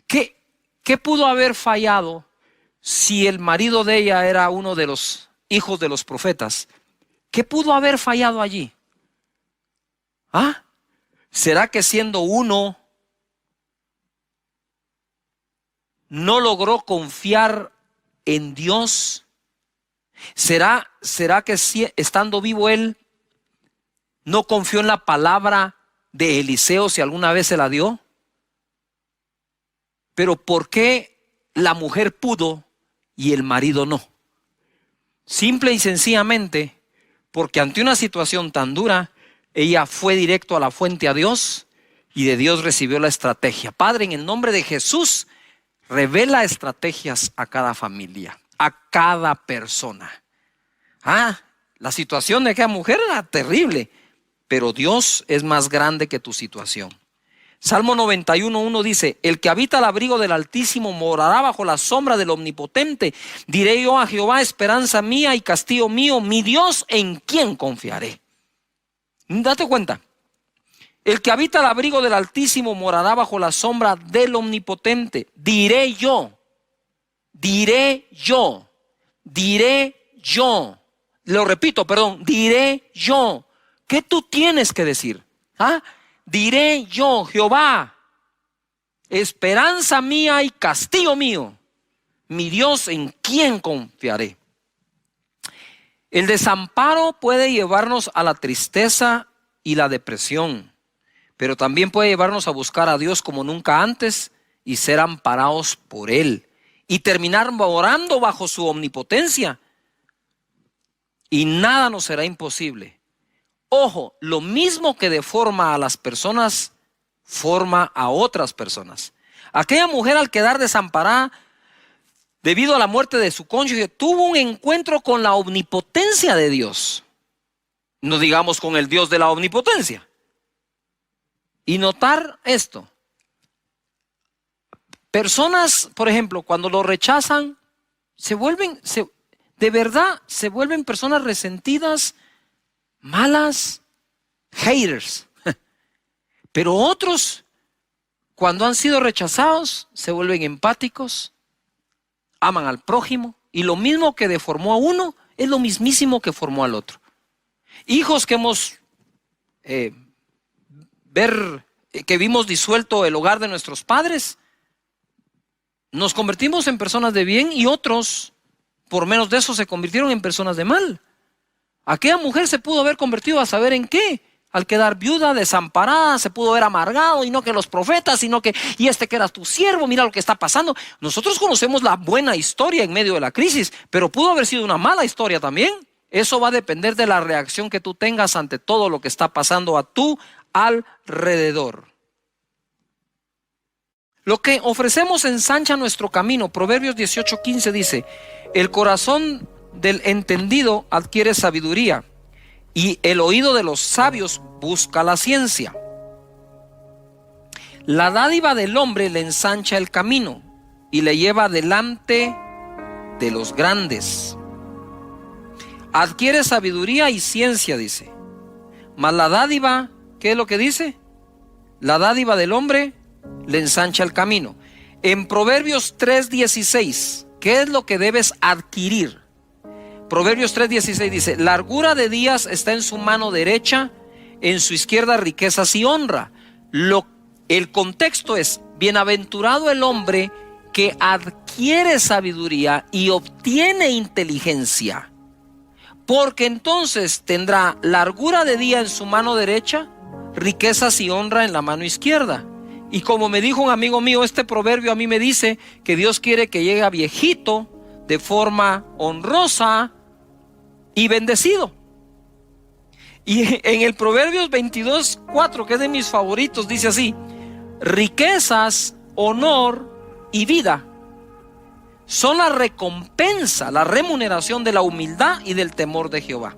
¿Qué pudo haber fallado si el marido de ella era uno de los hijos de los profetas? ¿Qué pudo haber fallado allí? ¿Ah? ¿Será que siendo uno no logró confiar en Dios? ¿Será que estando vivo él no confió en la palabra de Eliseo si alguna vez se la dio? Pero ¿por qué la mujer pudo y el marido no? Simple y sencillamente porque ante una situación tan dura, ella fue directo a la fuente, a Dios, y de Dios recibió la estrategia. Padre, en el nombre de Jesús, revela estrategias a cada familia, a cada persona. La situación de aquella mujer era terrible, pero Dios es más grande que tu situación. Salmo 91:1 dice: el que habita al abrigo del Altísimo morará bajo la sombra del Omnipotente. Diré yo a Jehová, esperanza mía y castillo mío, mi Dios, en quien confiaré. Date cuenta, el que habita al abrigo del Altísimo morará bajo la sombra del Omnipotente. Diré yo. Lo repito, perdón, diré yo. ¿Qué tú tienes que decir? Diré yo, Jehová, esperanza mía y castillo mío, mi Dios, en quien confiaré. El desamparo puede llevarnos a la tristeza y la depresión, pero también puede llevarnos a buscar a Dios como nunca antes y ser amparados por Él y terminar morando bajo su omnipotencia. Y nada nos será imposible. Ojo, lo mismo que deforma a las personas, forma a otras personas. Aquella mujer, al quedar desamparada debido a la muerte de su cónyuge, tuvo un encuentro con la omnipotencia de Dios. No digamos con el Dios de la omnipotencia. Y notar esto. Personas, por ejemplo, cuando lo rechazan, de verdad se vuelven personas resentidas, malas, haters. Pero otros, cuando han sido rechazados, se vuelven empáticos, aman al prójimo, y lo mismo que deformó a uno es lo mismísimo que formó al otro. Hijos que que vimos disuelto el hogar de nuestros padres, nos convertimos en personas de bien, y otros, por menos de eso, se convirtieron en personas de mal. Aquella mujer se pudo haber convertido a saber en qué. Al quedar viuda, desamparada, se pudo haber amargado, y no que los profetas, sino que, y este que era tu siervo, mira lo que está pasando. Nosotros conocemos la buena historia en medio de la crisis, pero pudo haber sido una mala historia también. Eso va a depender de la reacción que tú tengas ante todo lo que está pasando a tu alrededor. Lo que ofrecemos ensancha nuestro camino. Proverbios 18:15 dice: el corazón del entendido adquiere sabiduría, y el oído de los sabios busca la ciencia. La dádiva del hombre le ensancha el camino y le lleva delante de los grandes. Adquiere sabiduría y ciencia, dice. Mas la dádiva, ¿qué es lo que dice? La dádiva del hombre le ensancha el camino. En Proverbios 3:16, ¿qué es lo que debes adquirir? Proverbios 3:16 dice: largura de días está en su mano derecha, en su izquierda riquezas y honra. El contexto es: bienaventurado el hombre que adquiere sabiduría y obtiene inteligencia, porque entonces tendrá largura de día en su mano derecha, riquezas y honra en la mano izquierda. Y como me dijo un amigo mío, este proverbio a mí me dice que Dios quiere que llegue a viejito de forma honrosa y bendecido. Y en el Proverbios 22:4, que es de mis favoritos, dice así: riquezas, honor y vida son la recompensa, la remuneración de la humildad y del temor de Jehová.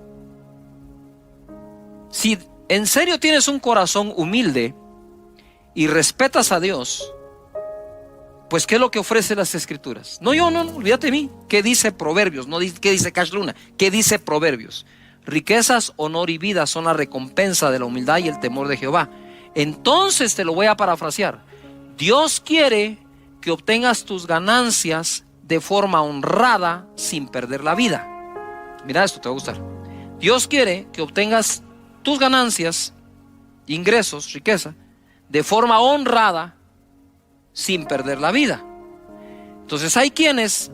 Si en serio tienes un corazón humilde y respetas a Dios, pues ¿qué es lo que ofrece las Escrituras? No, olvídate de mí. ¿Qué dice Proverbios? No, ¿qué dice Cash Luna? ¿Qué dice Proverbios? Riquezas, honor y vida son la recompensa de la humildad y el temor de Jehová. Entonces te lo voy a parafrasear. Dios quiere que obtengas tus ganancias de forma honrada sin perder la vida. Mira esto, te va a gustar. Dios quiere que obtengas tus ganancias, ingresos, riqueza, de forma honrada sin perder la vida. Entonces hay quienes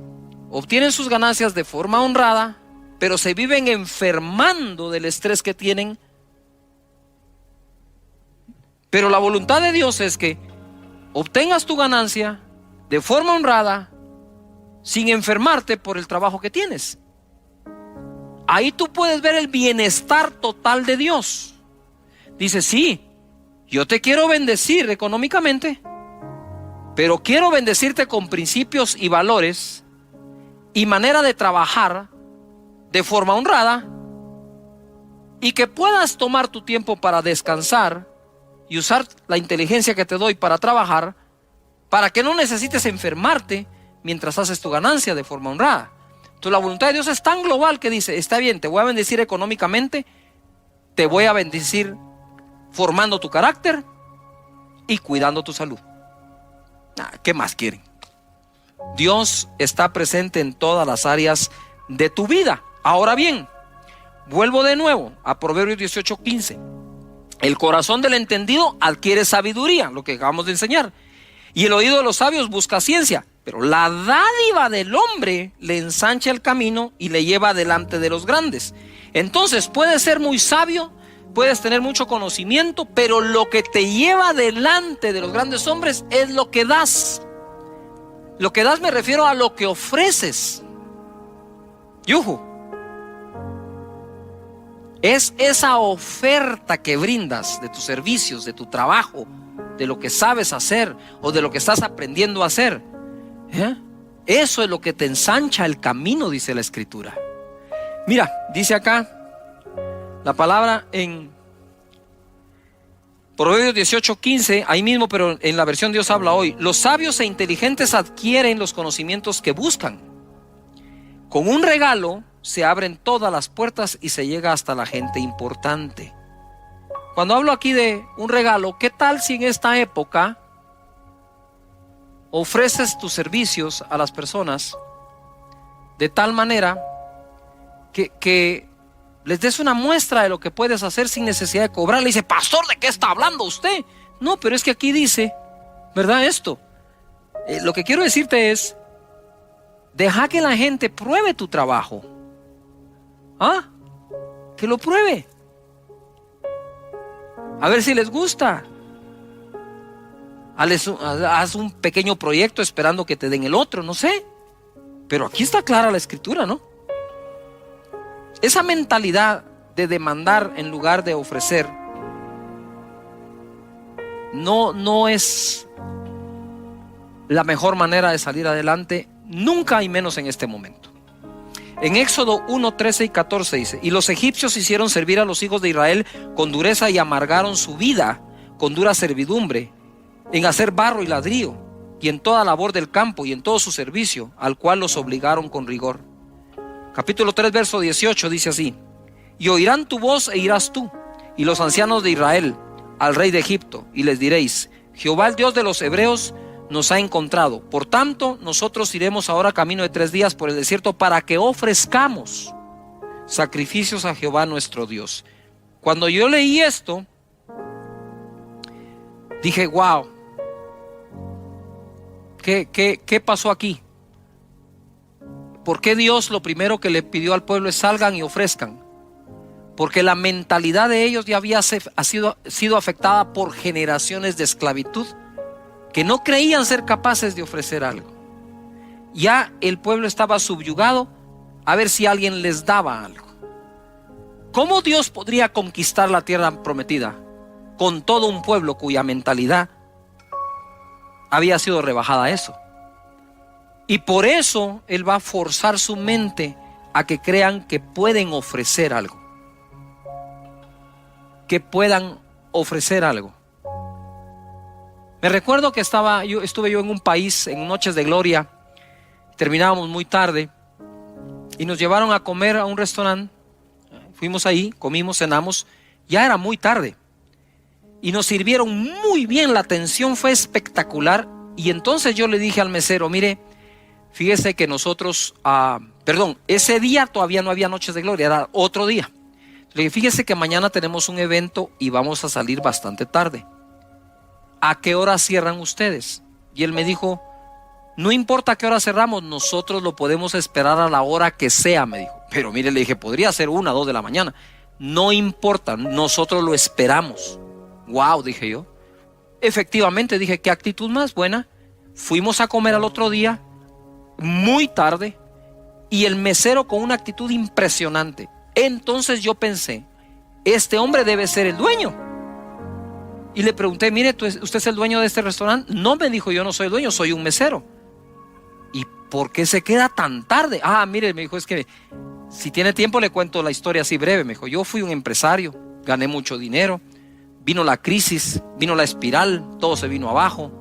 obtienen sus ganancias de forma honrada, pero se viven enfermando del estrés que tienen. Pero la voluntad de Dios es que obtengas tu ganancia de forma honrada sin enfermarte por el trabajo que tienes. Ahí tú puedes ver el bienestar total de Dios. Dice: sí, yo te quiero bendecir económicamente, pero quiero bendecirte con principios y valores y manera de trabajar de forma honrada, y que puedas tomar tu tiempo para descansar y usar la inteligencia que te doy para trabajar, para que no necesites enfermarte mientras haces tu ganancia de forma honrada. Entonces la voluntad de Dios es tan global que dice: está bien, te voy a bendecir económicamente, te voy a bendecir formando tu carácter y cuidando tu salud. ¿Qué más quieren? Dios está presente en todas las áreas de tu vida. Ahora bien, vuelvo de nuevo a Proverbios 18:15. El corazón del entendido adquiere sabiduría, lo que acabamos de enseñar, y el oído de los sabios busca ciencia. Pero la dádiva del hombre le ensancha el camino y le lleva delante de los grandes. Entonces puedes ser muy sabio, puedes tener mucho conocimiento, pero lo que te lleva delante de los grandes hombres es lo que das. Lo que das me refiero a lo que ofreces. Yuhu. Es esa oferta que brindas de tus servicios, de tu trabajo, de lo que sabes hacer o de lo que estás aprendiendo a hacer. Eso es lo que te ensancha el camino, dice la Escritura. Mira, dice acá la palabra en Proverbios 18:15, ahí mismo, pero en la versión Dios habla hoy: los sabios e inteligentes adquieren los conocimientos que buscan. Con un regalo se abren todas las puertas y se llega hasta la gente importante. Cuando hablo aquí de un regalo, ¿qué tal si en esta época ofreces tus servicios a las personas de tal manera que les des una muestra de lo que puedes hacer sin necesidad de cobrar? Le dice: pastor, ¿de qué está hablando usted? No, pero es que aquí dice, ¿verdad? Esto, lo que quiero decirte es: deja que la gente pruebe tu trabajo. Que lo pruebe, a ver si les gusta. Haz un pequeño proyecto esperando que te den el otro, no sé. Pero aquí está clara la Escritura, ¿no? Esa mentalidad de demandar en lugar de ofrecer no es la mejor manera de salir adelante, nunca, y menos en este momento. En Éxodo 1:13 y 14 dice: y los egipcios hicieron servir a los hijos de Israel con dureza y amargaron su vida con dura servidumbre en hacer barro y ladrillo y en toda labor del campo y en todo su servicio, al cual los obligaron con rigor. Capítulo 3, verso 18 dice así: y oirán tu voz e irás tú y los ancianos de Israel al rey de Egipto, y les diréis: Jehová, el Dios de los hebreos, nos ha encontrado. Por tanto, nosotros iremos ahora camino de 3 días por el desierto para que ofrezcamos sacrificios a Jehová nuestro Dios. Cuando yo leí esto, dije: wow, ¿qué pasó aquí? ¿Por qué Dios lo primero que le pidió al pueblo es salgan y ofrezcan? Porque la mentalidad de ellos ya había sido afectada por generaciones de esclavitud que no creían ser capaces de ofrecer algo. Ya el pueblo estaba subyugado a ver si alguien les daba algo. ¿Cómo Dios podría conquistar la tierra prometida con todo un pueblo cuya mentalidad había sido rebajada a eso? Y por eso Él va a forzar su mente a que crean que pueden ofrecer algo. Que puedan ofrecer algo. Me recuerdo que estuve yo en un país en Noches de Gloria. Terminábamos muy tarde y nos llevaron a comer a un restaurante. Fuimos ahí, comimos, cenamos. Ya era muy tarde y nos sirvieron muy bien. La atención fue espectacular. Y entonces yo le dije al mesero: mire, fíjese que nosotros, ese día todavía no había Noches de Gloria, era otro día. Le dije: fíjese que mañana tenemos un evento y vamos a salir bastante tarde. ¿A qué hora cierran ustedes? Y él me dijo: no importa a qué hora cerramos, nosotros lo podemos esperar a la hora que sea, me dijo. Pero mire, le dije, podría ser 1 o 2 de la mañana. No importa, nosotros lo esperamos. Wow, dije yo. Efectivamente, dije, qué actitud más buena. Fuimos a comer al otro día, muy tarde, y el mesero con una actitud impresionante. Entonces yo pensé, este hombre debe ser el dueño. Y le pregunté: mire, ¿usted es el dueño de este restaurante? No, me dijo, yo no soy el dueño, soy un mesero. ¿Y por qué se queda tan tarde? Mire, me dijo, es que si tiene tiempo le cuento la historia así breve. Me dijo: yo fui un empresario, gané mucho dinero, vino la crisis, vino la espiral, todo se vino abajo.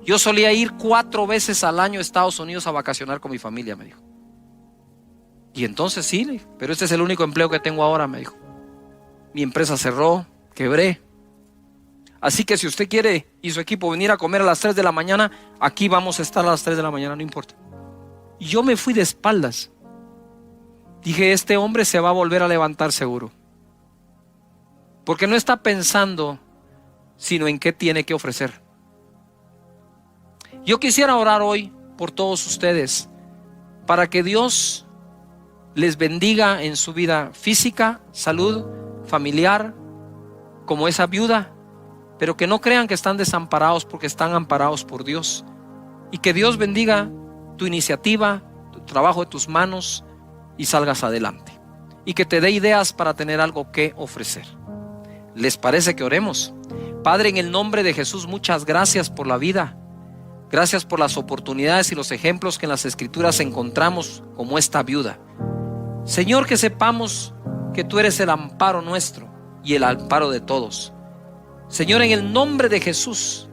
Yo solía ir 4 veces al año a Estados Unidos a vacacionar con mi familia, me dijo. Y entonces sí, pero este es el único empleo que tengo ahora, me dijo. Mi empresa cerró, quebré. Así que si usted quiere y su equipo venir a comer a las 3 de la mañana, aquí vamos a estar a las 3 de la mañana, no importa. Y yo me fui de espaldas. Dije, este hombre se va a volver a levantar seguro. Porque no está pensando sino en qué tiene que ofrecer. Yo quisiera orar hoy por todos ustedes para que Dios les bendiga en su vida física, salud, familiar, como esa viuda, pero que no crean que están desamparados, porque están amparados por Dios. Y que Dios bendiga tu iniciativa, tu trabajo de tus manos, y salgas adelante. Y que te dé ideas para tener algo que ofrecer. ¿Les parece que oremos? Padre, en el nombre de Jesús, muchas gracias por la vida. Gracias por las oportunidades y los ejemplos que en las Escrituras encontramos, como esta viuda. Señor, que sepamos que tú eres el amparo nuestro y el amparo de todos. Señor, en el nombre de Jesús,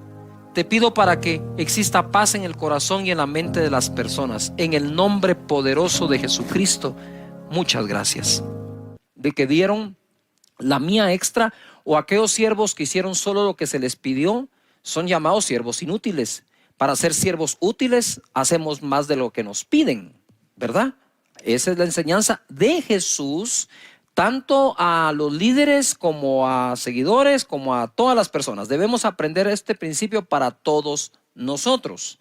te pido para que exista paz en el corazón y en la mente de las personas. En el nombre poderoso de Jesucristo, muchas gracias. De que dieron la mía extra, o aquellos siervos que hicieron solo lo que se les pidió, son llamados siervos inútiles. Para ser siervos útiles, hacemos más de lo que nos piden, ¿verdad? Esa es la enseñanza de Jesús, tanto a los líderes como a seguidores, como a todas las personas. Debemos aprender este principio para todos nosotros.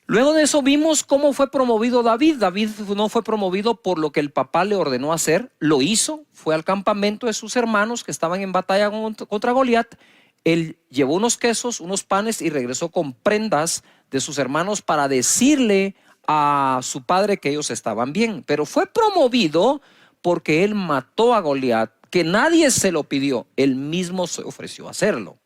Luego de eso vimos cómo fue promovido David. David no fue promovido por lo que el papá le ordenó hacer, lo hizo, fue al campamento de sus hermanos que estaban en batalla contra Goliat. Él llevó unos quesos, unos panes y regresó con prendas de sus hermanos para decirle a su padre que ellos estaban bien. Pero fue promovido porque él mató a Goliat, que nadie se lo pidió, él mismo se ofreció a hacerlo.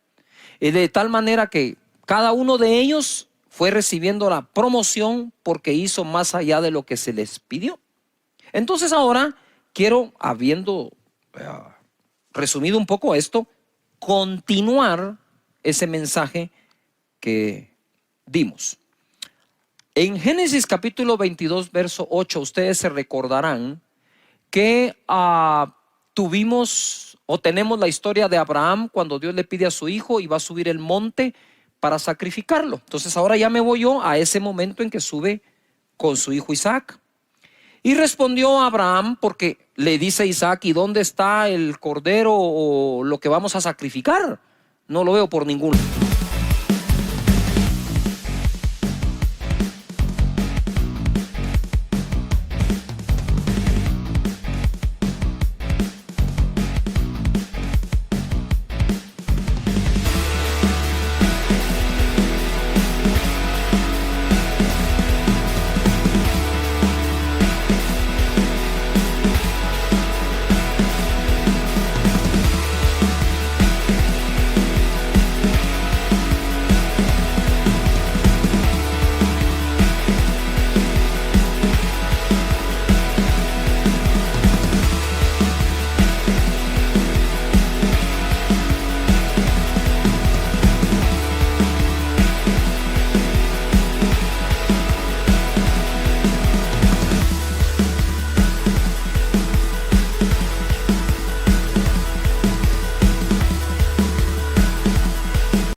Y de tal manera que cada uno de ellos fue recibiendo la promoción porque hizo más allá de lo que se les pidió. Entonces ahora quiero, habiendo resumido un poco esto, continuar ese mensaje que dimos. En Génesis capítulo 22, verso 8, ustedes se recordarán que tuvimos o tenemos la historia de Abraham cuando Dios le pide a su hijo y va a subir el monte para sacrificarlo. Entonces ahora ya me voy yo a ese momento en que sube con su hijo Isaac. Y respondió Abraham, porque le dice a Isaac: ¿y dónde está el cordero o lo que vamos a sacrificar? No lo veo por ningún lado.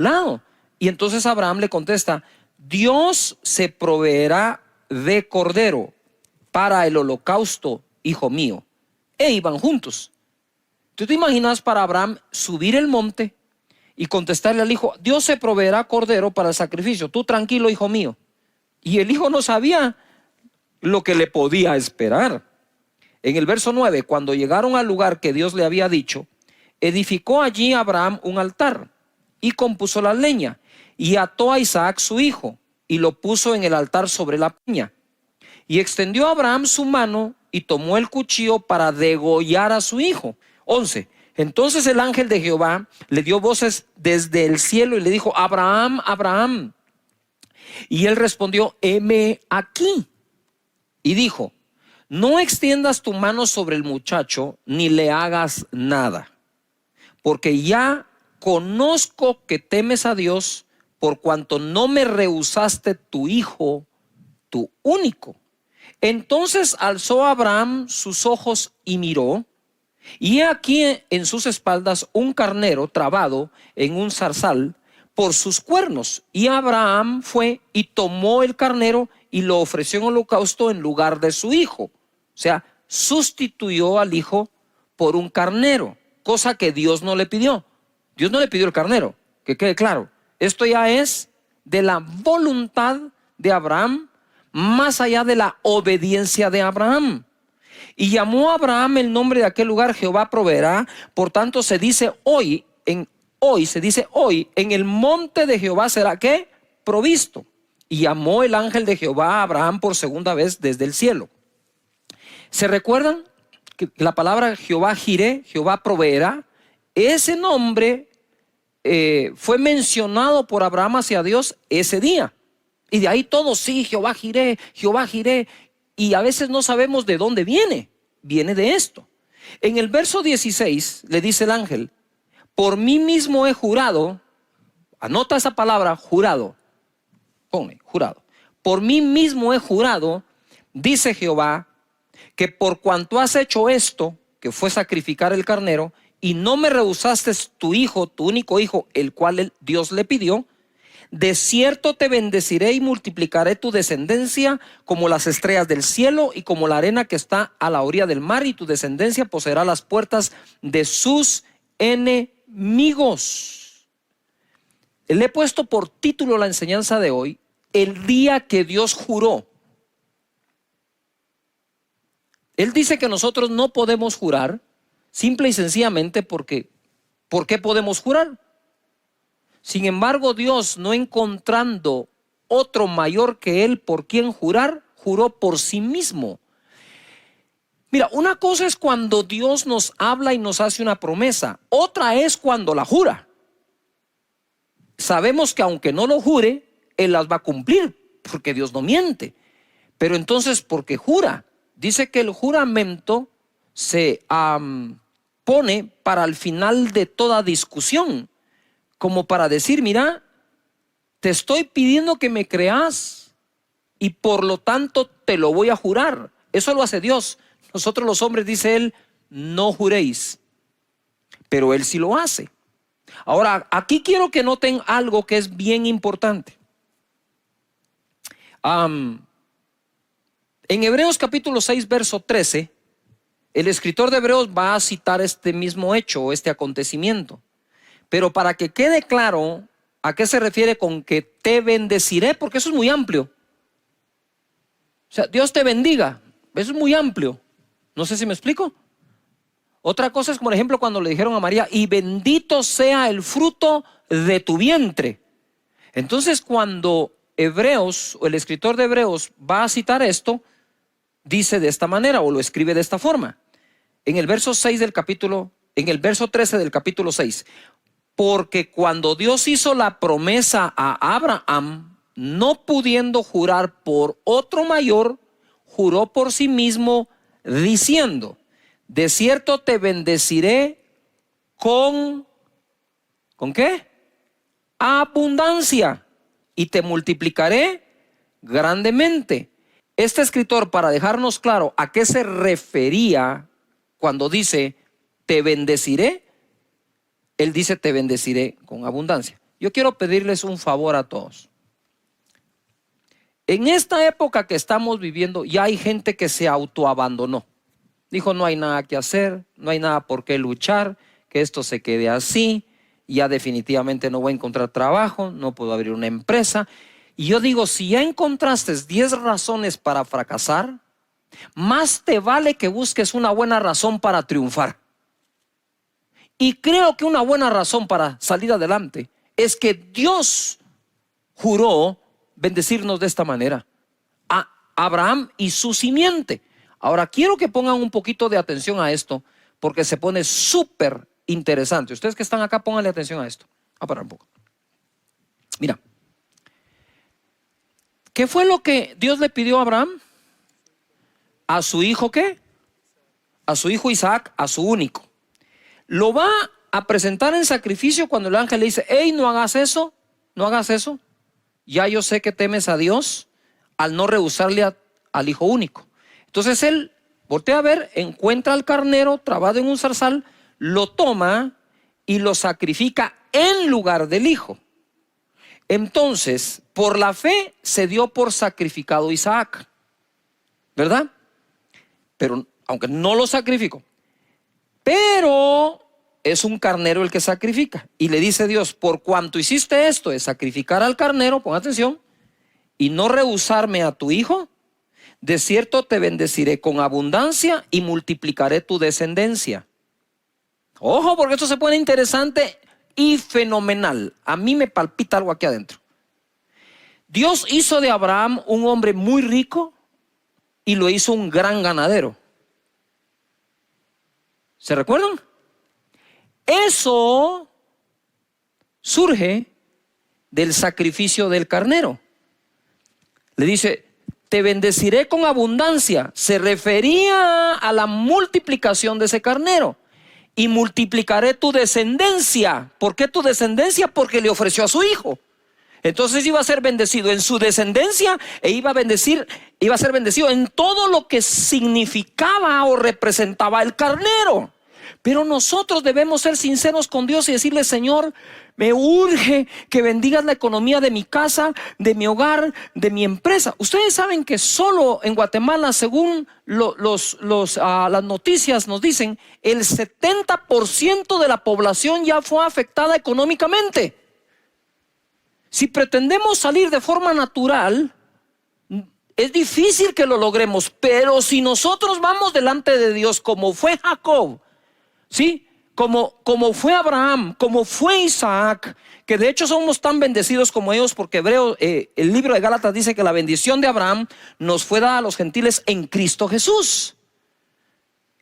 lado. Y entonces Abraham le contesta: Dios se proveerá de cordero para el holocausto, hijo mío. E iban juntos. ¿Tú te imaginas para Abraham subir el monte y contestarle al hijo: Dios se proveerá cordero para el sacrificio, tú tranquilo, hijo mío? Y el hijo no sabía lo que le podía esperar. En el verso 9, cuando llegaron al lugar que Dios le había dicho, edificó allí Abraham un altar y compuso la leña y ató a Isaac su hijo y lo puso en el altar sobre la peña. Y extendió Abraham su mano y tomó el cuchillo para degollar a su hijo. 11. Entonces el ángel de Jehová le dio voces desde el cielo y le dijo: Abraham, Abraham. Y él respondió: heme aquí. Y dijo: no extiendas tu mano sobre el muchacho ni le hagas nada, porque ya conozco que temes a Dios, por cuanto no me rehusaste tu hijo, tu único. Entonces alzó Abraham sus ojos y miró, y he aquí en sus espaldas un carnero trabado en un zarzal por sus cuernos. Y Abraham fue y tomó el carnero y lo ofreció en holocausto en lugar de su hijo. O sea, sustituyó al hijo por un carnero, cosa que Dios no le pidió. Dios no le pidió el carnero, que quede claro. Esto ya es de la voluntad de Abraham, más allá de la obediencia de Abraham. Y llamó a Abraham el nombre de aquel lugar: Jehová proveerá. Por tanto se dice hoy, en el monte de Jehová será ¿qué? Provisto. Y llamó el ángel de Jehová a Abraham por segunda vez desde el cielo. ¿Se recuerdan que la palabra Jehová Jireh, Jehová proveerá? Ese nombre fue mencionado por Abraham hacia Dios ese día. Y de ahí todo, sí, Jehová Jireh, Jehová Jireh. Y a veces no sabemos de dónde viene. Viene de esto. En el verso 16 le dice el ángel: por mí mismo he jurado. Anota esa palabra, jurado. Ponle, jurado. Por mí mismo he jurado, dice Jehová, que por cuanto has hecho esto, que fue sacrificar el carnero, y no me rehusaste tu hijo, tu único hijo, el cual Dios le pidió, de cierto te bendeciré y multiplicaré tu descendencia como las estrellas del cielo y como la arena que está a la orilla del mar, y tu descendencia poseerá las puertas de sus enemigos. Le he puesto por título la enseñanza de hoy: el día que Dios juró. Él dice que nosotros no podemos jurar, simple y sencillamente porque ¿por qué podemos jurar? Sin embargo, Dios, no encontrando otro mayor que Él por quien jurar, juró por sí mismo. Mira, una cosa es cuando Dios nos habla y nos hace una promesa, otra es cuando la jura. Sabemos que aunque no lo jure, Él las va a cumplir, porque Dios no miente. Pero entonces, ¿por qué jura? Dice que el juramento se pone para el final de toda discusión, como para decir: mira, te estoy pidiendo que me creas y por lo tanto te lo voy a jurar. Eso lo hace Dios. Nosotros los hombres, dice Él, no juréis, pero Él sí lo hace. Ahora, aquí quiero que noten algo que es bien importante. En Hebreos capítulo 6, verso 13, el escritor de Hebreos va a citar este mismo hecho o este acontecimiento. Pero para que quede claro a qué se refiere con que te bendeciré, porque eso es muy amplio. O sea, Dios te bendiga, eso es muy amplio. No sé si me explico. Otra cosa es, por ejemplo, cuando le dijeron a María: y bendito sea el fruto de tu vientre. Entonces, cuando Hebreos o el escritor de Hebreos va a citar esto, dice de esta manera o lo escribe de esta forma. En el verso 6 del capítulo, en el verso 13 del capítulo 6. Porque cuando Dios hizo la promesa a Abraham, no pudiendo jurar por otro mayor, juró por sí mismo diciendo: de cierto te bendeciré ¿con qué? Abundancia, y te multiplicaré grandemente. Este escritor, para dejarnos claro a qué se refería cuando dice te bendeciré, él dice te bendeciré con abundancia. yo quiero pedirles un favor a todos. En esta época que estamos viviendo, ya hay gente que se autoabandonó. Dijo, no hay nada que hacer, no hay nada por qué luchar, que esto se quede así, ya definitivamente no voy a encontrar trabajo, no puedo abrir una empresa. Y yo digo, si ya encontraste 10 razones para fracasar, más te vale que busques una buena razón para triunfar. Y creo que una buena razón para salir adelante es que Dios juró bendecirnos de esta manera a Abraham y su simiente. Ahora quiero que pongan un poquito de atención a esto, porque se pone súper interesante. Ustedes que están acá, pónganle atención a esto. A parar un poco. Mira, ¿qué fue lo que Dios le pidió a Abraham? ¿A su hijo qué? A su hijo Isaac, a su único. Lo va a presentar en sacrificio cuando el ángel le dice, hey, no hagas eso, no hagas eso. Ya yo sé que temes a Dios al no rehusarle al hijo único. Entonces él voltea a ver, encuentra al carnero trabado en un zarzal, lo toma y lo sacrifica en lugar del hijo. Entonces, por la fe se dio por sacrificado Isaac, ¿verdad? Pero aunque no lo sacrificó, pero es un carnero el que sacrifica. Y le dice Dios, por cuanto hiciste esto de sacrificar al carnero, pon atención, y no rehusarme a tu hijo, de cierto te bendeciré con abundancia y multiplicaré tu descendencia. Ojo, porque esto se pone interesante y fenomenal. A mí me palpita algo aquí adentro. Dios hizo de Abraham un hombre muy rico y lo hizo un gran ganadero. ¿Se recuerdan? Eso surge del sacrificio del carnero. Le dice, te bendeciré con abundancia. Se refería a la multiplicación de ese carnero. Y multiplicaré tu descendencia. ¿Por qué tu descendencia? Porque le ofreció a su hijo. Entonces iba a ser bendecido en su descendencia e iba a ser bendecido en todo lo que significaba o representaba el carnero. Pero nosotros debemos ser sinceros con Dios y decirle, Señor, me urge que bendigas la economía de mi casa, de mi hogar, de mi empresa. Ustedes saben que solo en Guatemala, según las noticias nos dicen, el 70% de la población ya fue afectada económicamente. Si pretendemos salir de forma natural, es difícil que lo logremos, pero si nosotros vamos delante de Dios como fue Jacob, ¿sí? Como fue Abraham, como fue Isaac, que de hecho somos tan bendecidos como ellos, porque el libro de Gálatas dice que la bendición de Abraham nos fue dada a los gentiles en Cristo Jesús.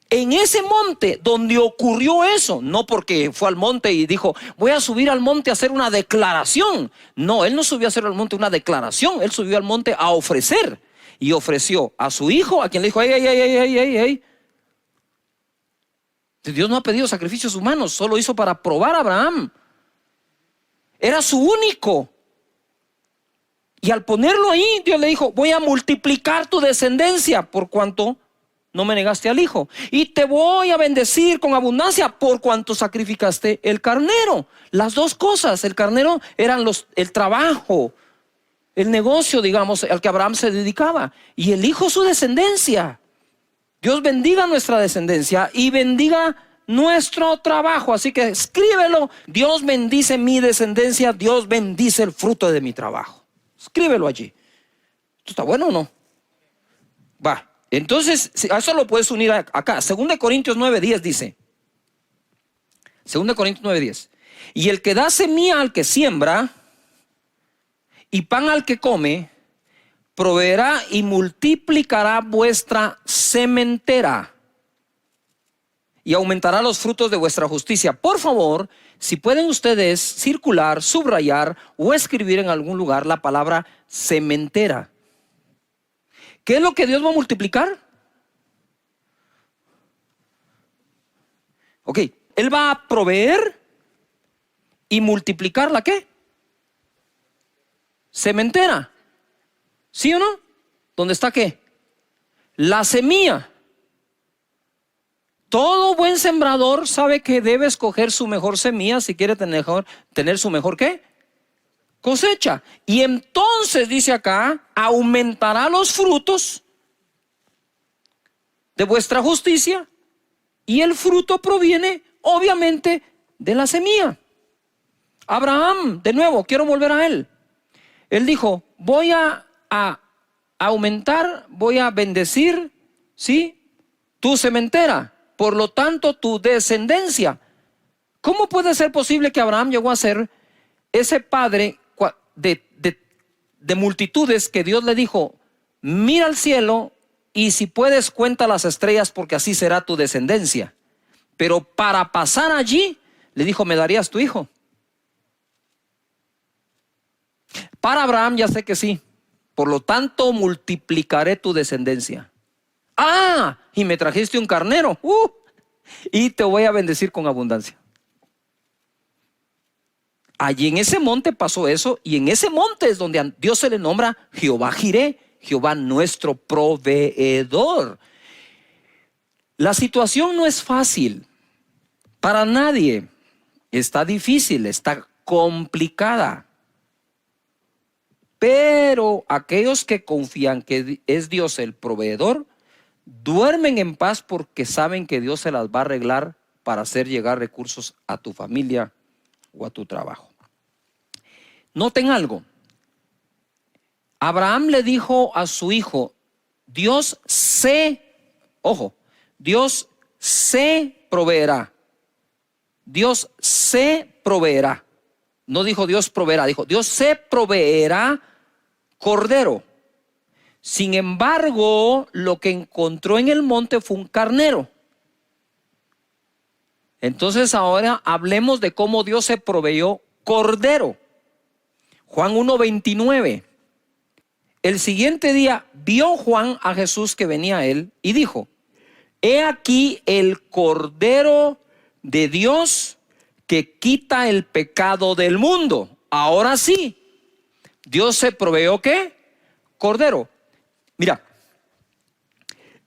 En ese monte donde ocurrió eso, no porque fue al monte y dijo, voy a subir al monte a hacer una declaración. No, él no subió a hacer al monte una declaración, él subió al monte a ofrecer. Y ofreció a su hijo, a quien le dijo, hey. Dios no ha pedido sacrificios humanos, solo hizo para probar a Abraham. Era su único. Y al ponerlo ahí, Dios le dijo, voy a multiplicar tu descendencia por cuanto no me negaste al hijo. Y te voy a bendecir con abundancia por cuanto sacrificaste el carnero. Las dos cosas, el carnero eran el trabajo, el negocio, digamos, al que Abraham se dedicaba. Y el hijo su descendencia. Dios bendiga nuestra descendencia y bendiga nuestro trabajo. Así que escríbelo. Dios bendice mi descendencia. Dios bendice el fruto de mi trabajo. Escríbelo allí. ¿Esto está bueno o no? Va. Entonces, a eso lo puedes unir acá. 2 Corintios 9:10 dice. 2 Corintios 9:10. Y el que da semilla al que siembra y pan al que come, proveerá y multiplicará vuestra sementera y aumentará los frutos de vuestra justicia. Por favor, si pueden ustedes circular, subrayar o escribir en algún lugar la palabra sementera. ¿Qué es lo que Dios va a multiplicar? Ok, Él va a proveer y multiplicar ¿la qué? Sementera. ¿Sí o no? ¿Dónde está qué? La semilla. Todo buen sembrador sabe que debe escoger su mejor semilla si quiere tener su mejor ¿qué? cosecha. Y entonces dice acá, aumentará los frutos de vuestra justicia, y el fruto proviene obviamente de la semilla. Abraham, de nuevo, quiero volver a él. Él dijo, voy a aumentar, voy a bendecir, ¿sí?, tu sementera, por lo tanto tu descendencia. ¿Cómo puede ser posible que Abraham llegó a ser ese padre de multitudes que Dios le dijo, mira al cielo y si puedes cuenta las estrellas porque así será tu descendencia? Pero para pasar allí, le dijo, ¿me darías tu hijo? Para Abraham ya sé que sí. Por lo tanto, multiplicaré tu descendencia. Ah, y me trajiste un carnero. Y te voy a bendecir con abundancia. Allí en ese monte pasó eso, y en ese monte es donde a Dios se le nombra Jehová Jireh, Jehová nuestro proveedor. La situación no es fácil para nadie. Está difícil, está complicada. Pero aquellos que confían que es Dios el proveedor, duermen en paz porque saben que Dios se las va a arreglar para hacer llegar recursos a tu familia o a tu trabajo. Noten algo. Abraham le dijo a su hijo, Dios se proveerá. Dios se proveerá. No dijo Dios proveerá, dijo Dios se proveerá cordero. Sin embargo, lo que encontró en el monte fue un carnero. Entonces ahora hablemos de cómo Dios se proveyó cordero. Juan 1:29. El siguiente día vio Juan a Jesús que venía a él y dijo, he aquí el Cordero de Dios que quita el pecado del mundo. Ahora sí, Dios se proveyó ¿qué? Cordero. Mira,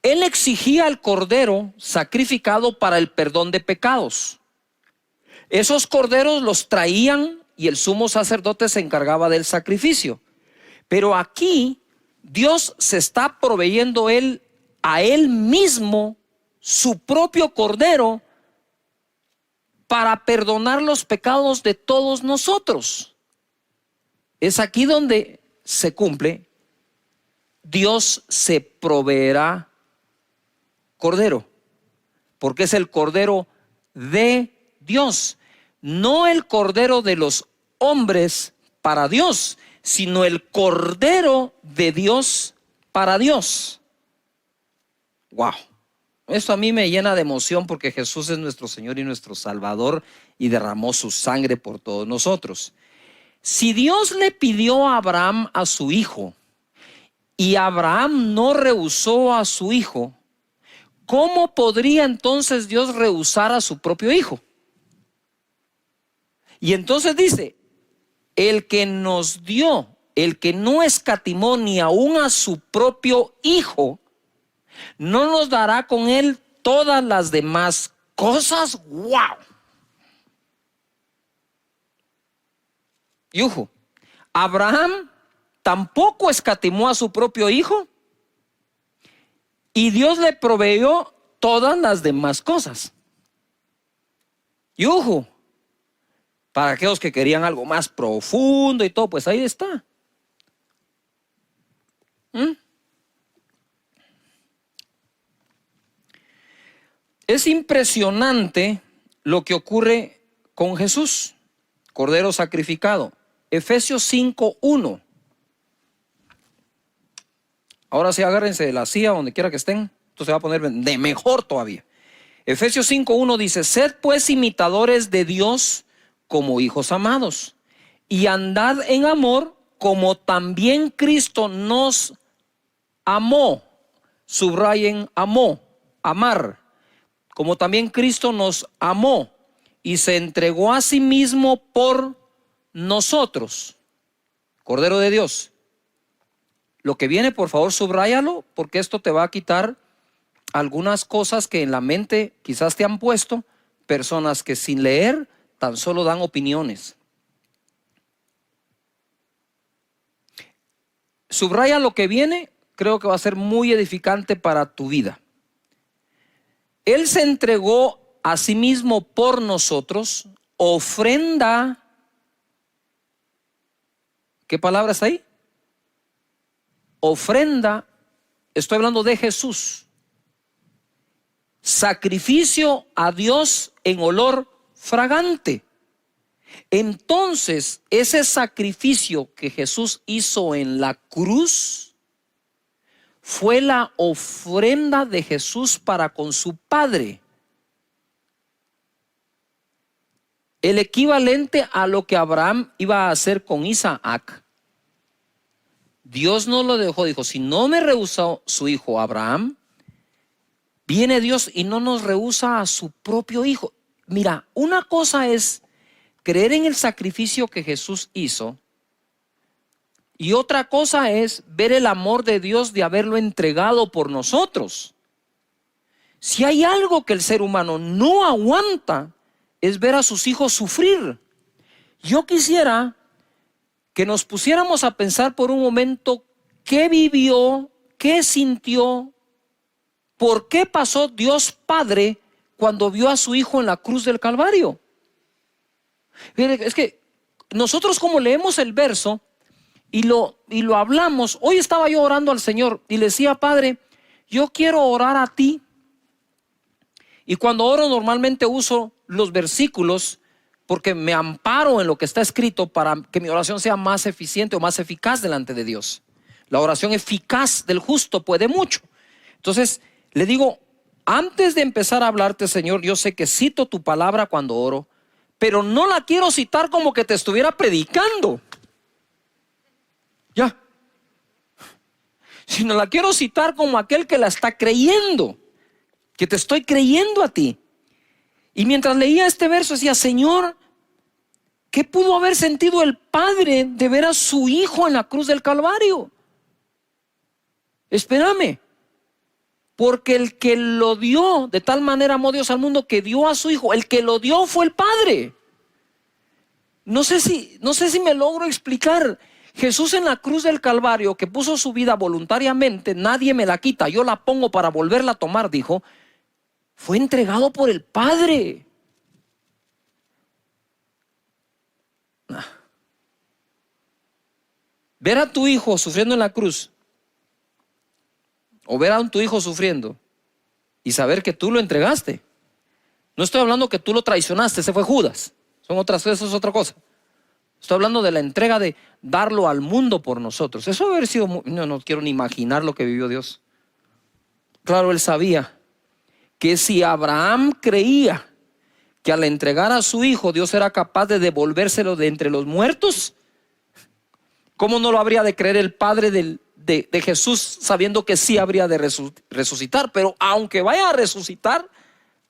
él exigía al cordero sacrificado para el perdón de pecados. Esos corderos los traían y el sumo sacerdote se encargaba del sacrificio. Pero aquí Dios se está proveyendo a él mismo su propio cordero para perdonar los pecados de todos nosotros. Es aquí donde se cumple. Dios se proveerá cordero, porque es el cordero de Dios, no el cordero de los hombres para Dios, sino el cordero de Dios para Dios. Wow. Esto a mí me llena de emoción porque Jesús es nuestro Señor y nuestro Salvador y derramó su sangre por todos nosotros. Si Dios le pidió a Abraham a su hijo y Abraham no rehusó a su hijo, ¿cómo podría entonces Dios rehusar a su propio hijo? Y entonces dice, el que nos dio, el que no escatimó ni aún a su propio hijo, ¿no nos dará con él todas las demás cosas? ¡Wow! Y ojo, Abraham tampoco escatimó a su propio hijo y Dios le proveyó todas las demás cosas. Y ojo, para aquellos que querían algo más profundo y todo, pues ahí está. Es impresionante lo que ocurre con Jesús, Cordero sacrificado. Efesios 5:1. Ahora sí, agárrense de la silla donde quiera que estén. Esto se va a poner de mejor todavía. Efesios 5:1 dice, sed pues imitadores de Dios como hijos amados, y andad en amor como también Cristo nos amó. Subrayen amó, amar. Como también Cristo nos amó y se entregó a sí mismo por nosotros. Cordero de Dios. Lo que viene, por favor, subráyalo, porque esto te va a quitar algunas cosas que en la mente quizás te han puesto personas que sin leer tan solo dan opiniones. Subraya lo que viene, creo que va a ser muy edificante para tu vida. Él se entregó a sí mismo por nosotros, ofrenda. ¿Qué palabra está ahí? Ofrenda, estoy hablando de Jesús. Sacrificio a Dios en olor fragante. Entonces, ese sacrificio que Jesús hizo en la cruz fue la ofrenda de Jesús para con su Padre. El equivalente a lo que Abraham iba a hacer con Isaac. Dios no lo dejó, dijo, si no me rehusó su hijo Abraham, viene Dios y no nos rehúsa a su propio hijo. Mira, una cosa es creer en el sacrificio que Jesús hizo, y otra cosa es ver el amor de Dios de haberlo entregado por nosotros. Si hay algo que el ser humano no aguanta, es ver a sus hijos sufrir. Yo quisiera que nos pusiéramos a pensar por un momento qué vivió, qué sintió, por qué pasó Dios Padre cuando vio a su hijo en la cruz del Calvario. Es que nosotros, como leemos el verso y lo hablamos, hoy estaba yo orando al Señor y le decía, Padre, yo quiero orar a ti. Y cuando oro normalmente uso los versículos porque me amparo en lo que está escrito para que mi oración sea más eficiente o más eficaz delante de Dios. La oración eficaz del justo puede mucho. Entonces le digo, antes de empezar a hablarte, Señor, yo sé que cito tu palabra cuando oro, pero no la quiero citar como que te estuviera predicando. Ya. Sino la quiero citar como aquel que la está creyendo, que te estoy creyendo a ti. Y mientras leía este verso decía, Señor, ¿qué pudo haber sentido el Padre de ver a su hijo en la cruz del Calvario? Espérame, porque el que lo dio, de tal manera amó Dios al mundo que dio a su hijo, el que lo dio fue el Padre. No sé si me logro explicar. Jesús en la cruz del Calvario, que puso su vida voluntariamente, nadie me la quita, yo la pongo para volverla a tomar, dijo, fue entregado por el Padre. Ver a tu hijo sufriendo en la cruz, o ver a tu hijo sufriendo y saber que tú lo entregaste. No estoy hablando que tú lo traicionaste, ese fue Judas. Eso es otra cosa. Estoy hablando de la entrega de darlo al mundo por nosotros. Eso debe haber sido, no quiero ni imaginar lo que vivió Dios. Claro, él sabía que si Abraham creía que al entregar a su hijo Dios era capaz de devolvérselo de entre los muertos, ¿cómo no lo habría de creer el Padre de Jesús, sabiendo que sí habría de resucitar? Pero aunque vaya a resucitar,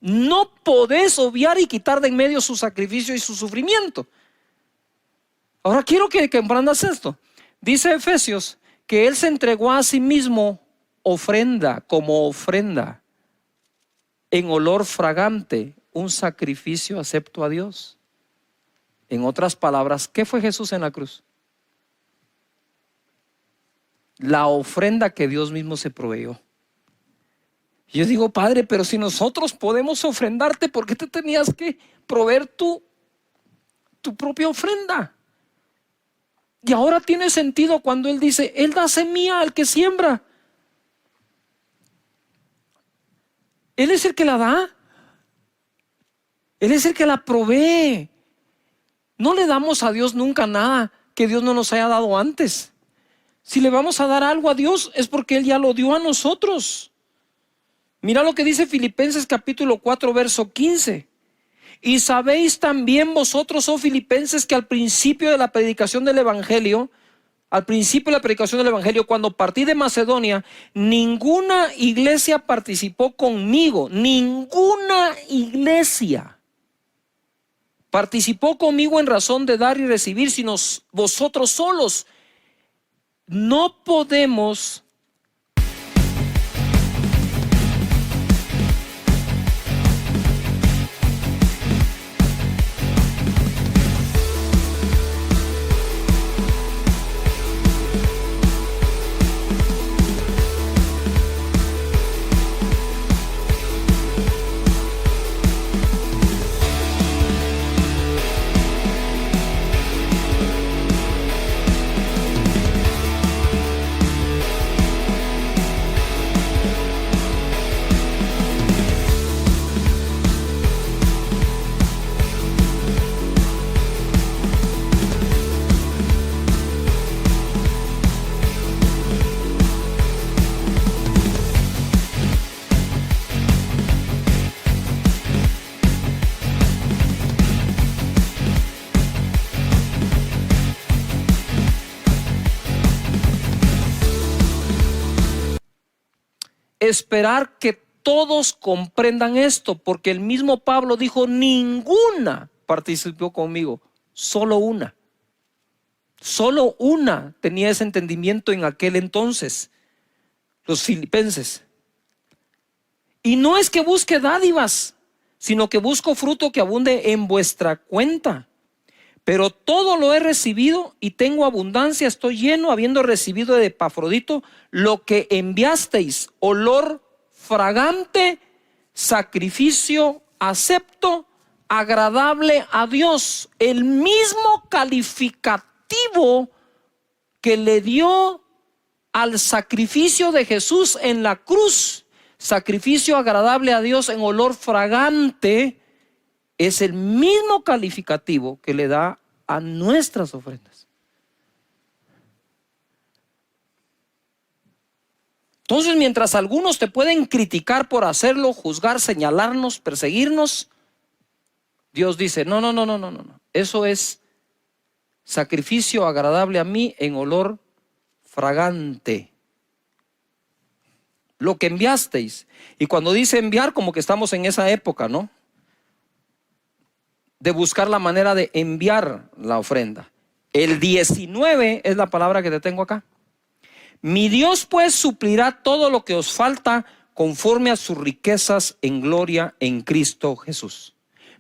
no podés obviar y quitar de en medio su sacrificio y su sufrimiento. Ahora quiero que comprendas esto. Dice Efesios que Él se entregó a sí mismo como ofrenda, en olor fragante, un sacrificio acepto a Dios. En otras palabras, ¿qué fue Jesús en la cruz? La ofrenda que Dios mismo se proveyó. Yo digo, Padre, pero si nosotros podemos ofrendarte, ¿por qué te tenías que proveer tu propia ofrenda? Y ahora tiene sentido cuando Él dice, Él da semilla al que siembra. Él es el que la da. Él es el que la provee. No le damos a Dios nunca nada que Dios no nos haya dado antes. Si le vamos a dar algo a Dios es porque Él ya lo dio a nosotros. Mira lo que dice Filipenses capítulo 4 verso 15. Y sabéis también vosotros, oh Filipenses, que al principio de la predicación del Evangelio, cuando partí de Macedonia, ninguna iglesia participó conmigo, ninguna iglesia participó conmigo en razón de dar y recibir, sino vosotros solos. No podemos esperar que todos comprendan esto, porque el mismo Pablo dijo, ninguna participó conmigo, solo una. Solo una tenía ese entendimiento en aquel entonces, los filipenses. Y no es que busque dádivas, sino que busco fruto que abunde en vuestra cuenta. Pero todo lo he recibido y tengo abundancia, estoy lleno, habiendo recibido de Epafrodito lo que enviasteis, olor fragante, sacrificio acepto, agradable a Dios. El mismo calificativo que le dio al sacrificio de Jesús en la cruz, sacrificio agradable a Dios en olor fragante, es el mismo calificativo que le da a nuestras ofrendas. Entonces, mientras algunos te pueden criticar por hacerlo, juzgar, señalarnos, perseguirnos, Dios dice, no. Eso es sacrificio agradable a mí en olor fragante. Lo que enviasteis. Y cuando dice enviar, como que estamos en esa época, ¿no? De buscar la manera de enviar la ofrenda. El 19 es la palabra que te tengo acá. Mi Dios pues suplirá todo lo que os falta conforme a sus riquezas en gloria en Cristo Jesús.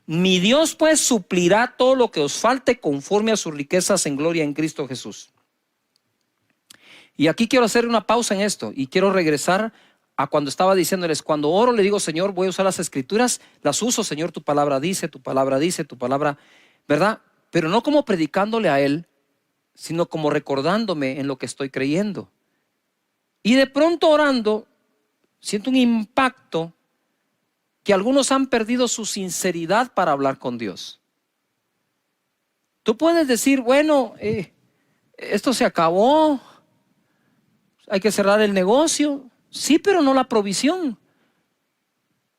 Mi Dios pues suplirá todo lo que os falte conforme a sus riquezas en gloria en Cristo Jesús. Y aquí quiero hacer una pausa en esto y quiero regresar a cuando estaba diciéndoles, cuando oro le digo, Señor, voy a usar las escrituras, las uso, Señor, tu palabra dice, tu palabra dice, tu palabra, ¿verdad? Pero no como predicándole a Él, sino como recordándome en lo que estoy creyendo. Y de pronto orando, siento un impacto que algunos han perdido su sinceridad para hablar con Dios. Tú puedes decir, bueno, esto se acabó, hay que cerrar el negocio. Sí, pero no la provisión.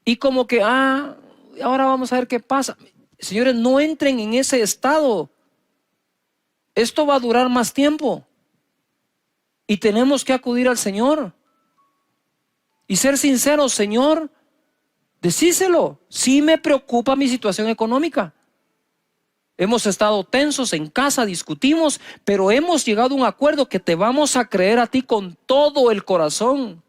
Y como que, ahora vamos a ver qué pasa. Señores, no entren en ese estado. Esto va a durar más tiempo. Y tenemos que acudir al Señor. Y ser sinceros, Señor, decíselo. Sí me preocupa mi situación económica. Hemos estado tensos en casa, discutimos, pero hemos llegado a un acuerdo que te vamos a creer a ti con todo el corazón.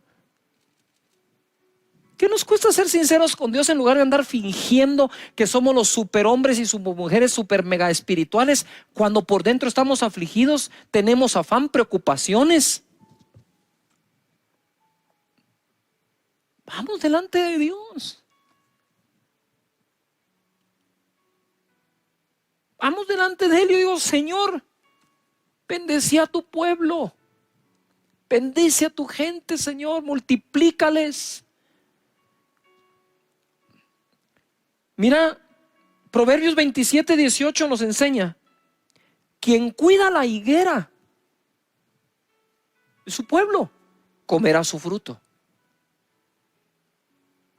¿Qué nos cuesta ser sinceros con Dios en lugar de andar fingiendo que somos los superhombres y supermujeres super mega espirituales cuando por dentro estamos afligidos, tenemos afán, preocupaciones? Vamos delante de Dios. Vamos delante de Él y yo digo, Señor, bendice a tu pueblo, bendice a tu gente, Señor, multiplícales. Mira, Proverbios 27:18 nos enseña, quien cuida la higuera de su pueblo, comerá su fruto.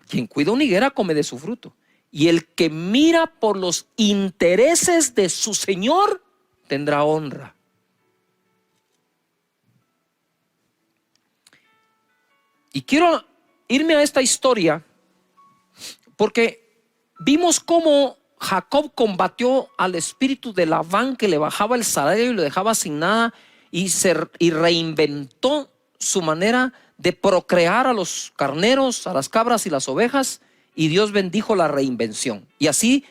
Quien cuida una higuera come de su fruto. Y el que mira por los intereses de su Señor tendrá honra. Y quiero irme a esta historia porque vimos cómo Jacob combatió al espíritu de Labán que le bajaba el salario y lo dejaba sin nada y reinventó su manera de procrear a los carneros, a las cabras y las ovejas, y Dios bendijo la reinvención. Y así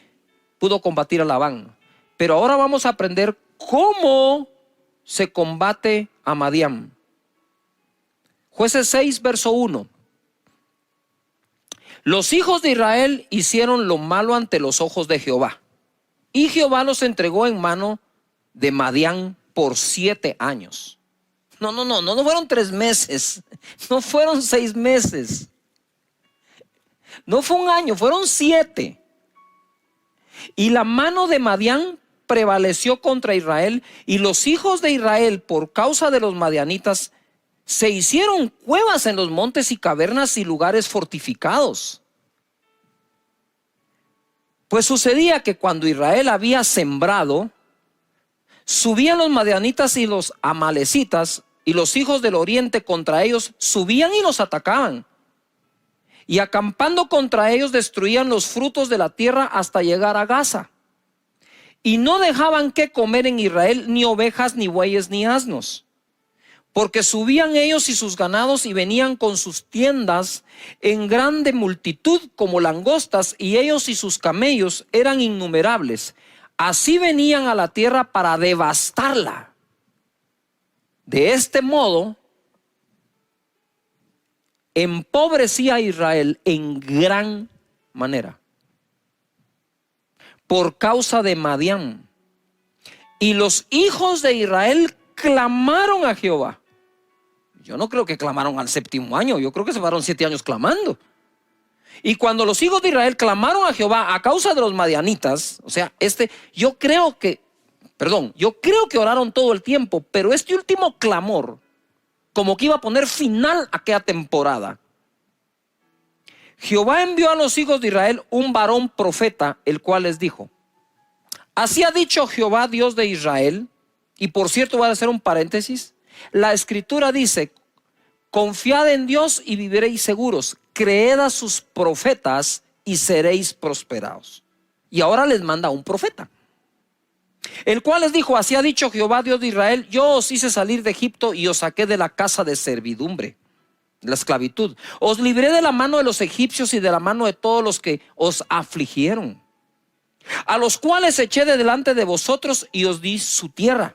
pudo combatir a Labán. Pero ahora vamos a aprender cómo se combate a Madián. Jueces 6, verso 1. Los hijos de Israel hicieron lo malo ante los ojos de Jehová, y Jehová los entregó en mano de Madián por 7 años. No fueron 3 meses, no fueron 6 meses, no fue un año, fueron 7. Y la mano de Madián prevaleció contra Israel, y los hijos de Israel, por causa de los madianitas, se hicieron cuevas en los montes y cavernas y lugares fortificados. Pues sucedía que cuando Israel había sembrado, subían los madianitas y los amalecitas, y los hijos del oriente contra ellos subían y los atacaban. y acampando contra ellos destruían los frutos de la tierra hasta llegar a Gaza. Y no dejaban que comer en Israel ni ovejas, ni bueyes, ni asnos, porque subían ellos y sus ganados y venían con sus tiendas en grande multitud como langostas, y ellos y sus camellos eran innumerables. Así venían a la tierra para devastarla. De este modo empobrecía a Israel en gran manera por causa de Madián. Y los hijos de Israel clamaron a Jehová. Yo no creo que clamaron al séptimo año, yo creo que se fueron 7 años clamando. Y cuando los hijos de Israel clamaron a Jehová a causa de los madianitas, o sea, yo creo que oraron todo el tiempo, pero este último clamor como que iba a poner final a aquella temporada. Jehová envió a los hijos de Israel un varón profeta, el cual les dijo: así ha dicho Jehová, Dios de Israel. Y por cierto, voy a hacer un paréntesis. La escritura dice: confiad en Dios y viviréis seguros, creed a sus profetas y seréis prosperados. Y ahora les manda un profeta, el cual les dijo: así ha dicho Jehová, Dios de Israel, yo os hice salir de Egipto y os saqué de la casa de servidumbre, de la esclavitud. Os libré de la mano de los egipcios y de la mano de todos los que os afligieron, a los cuales eché de delante de vosotros y os di su tierra.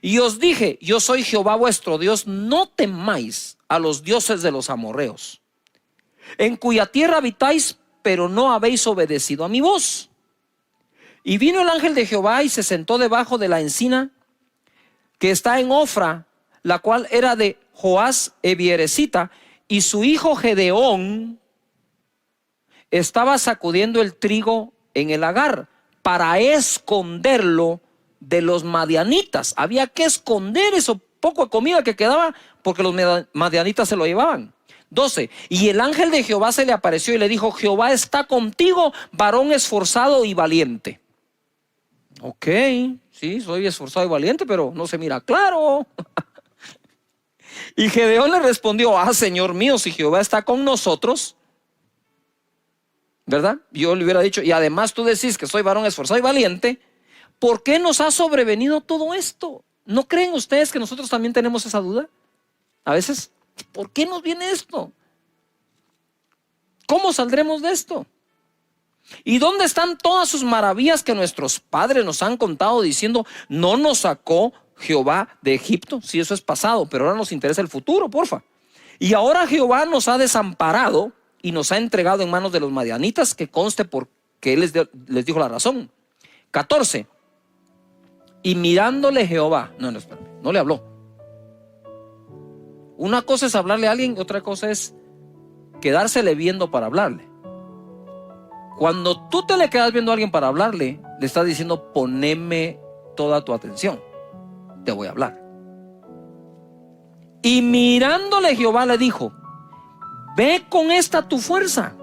Y os dije: yo soy Jehová vuestro Dios, no temáis a los dioses de los amorreos, en cuya tierra habitáis, pero no habéis obedecido a mi voz. Y vino el ángel de Jehová y se sentó debajo de la encina que está en Ofra, la cual era de Joás Ebieresita, y su hijo Gedeón estaba sacudiendo el trigo en el lagar para esconderlo de los madianitas. Había que esconder eso poco de comida que quedaba, porque los madianitas se lo llevaban. 12. Y el ángel de Jehová se le apareció y le dijo: Jehová está contigo, varón esforzado y valiente. Ok, sí, soy esforzado y valiente, pero no se mira claro. Y Gedeón le respondió: Señor mío, si Jehová está con nosotros, ¿verdad? Yo le hubiera dicho: y además tú decís que soy varón esforzado y valiente, ¿por qué nos ha sobrevenido todo esto? ¿No creen ustedes que nosotros también tenemos esa duda? A veces, ¿por qué nos viene esto? ¿Cómo saldremos de esto? ¿Y dónde están todas sus maravillas que nuestros padres nos han contado, diciendo: no nos sacó Jehová de Egipto? Sí, eso es pasado, pero ahora nos interesa el futuro, porfa. Y ahora Jehová nos ha desamparado y nos ha entregado en manos de los madianitas, que conste porque él les dijo la razón. 14. Y mirándole Jehová, no le habló. Una cosa es hablarle a alguien, otra cosa es quedársele viendo para hablarle. Cuando tú te le quedas viendo a alguien para hablarle, le estás diciendo: poneme toda tu atención, te voy a hablar. Y mirándole Jehová le dijo: ve con esta tu fuerza.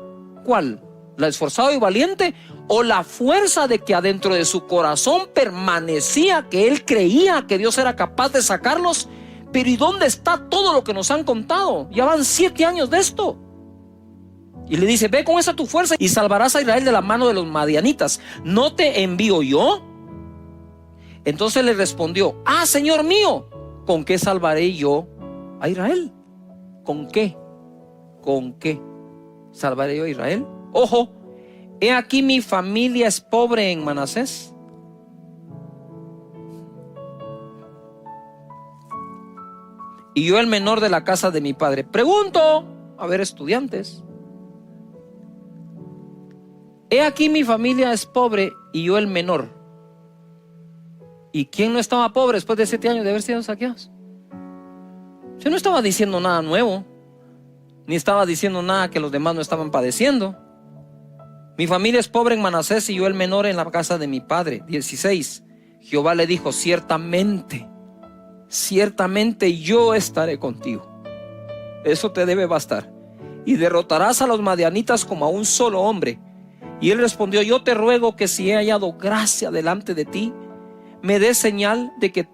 ¿Cuál? ¿La esforzado y valiente? ¿O la fuerza de que adentro de su corazón permanecía que él creía que Dios era capaz de sacarlos? Pero ¿y dónde está todo lo que nos han contado? Ya van 7 años de esto. Y le dice: ve con esa tu fuerza y salvarás a Israel de la mano de los madianitas. ¿No te envío yo? Entonces le respondió: Señor mío, ¿con qué salvaré yo a Israel? ¿Con qué? ¿Con qué salvaré yo a Israel? Ojo, he aquí mi familia es pobre en Manasés, y yo el menor de la casa de mi padre. Pregunto, a ver, estudiantes, he aquí mi familia es pobre y yo el menor. ¿Y quién no estaba pobre después de 7 años de haber sido saqueados? Yo no estaba diciendo nada nuevo, ni estaba diciendo nada que los demás no estaban padeciendo. Mi familia es pobre en Manasés y yo el menor en la casa de mi padre. 16. Jehová le dijo: ciertamente yo estaré contigo. Eso te debe bastar. Y derrotarás a los madianitas como a un solo hombre. Y él respondió: yo te ruego que si he hallado gracia delante de ti, me des señal de que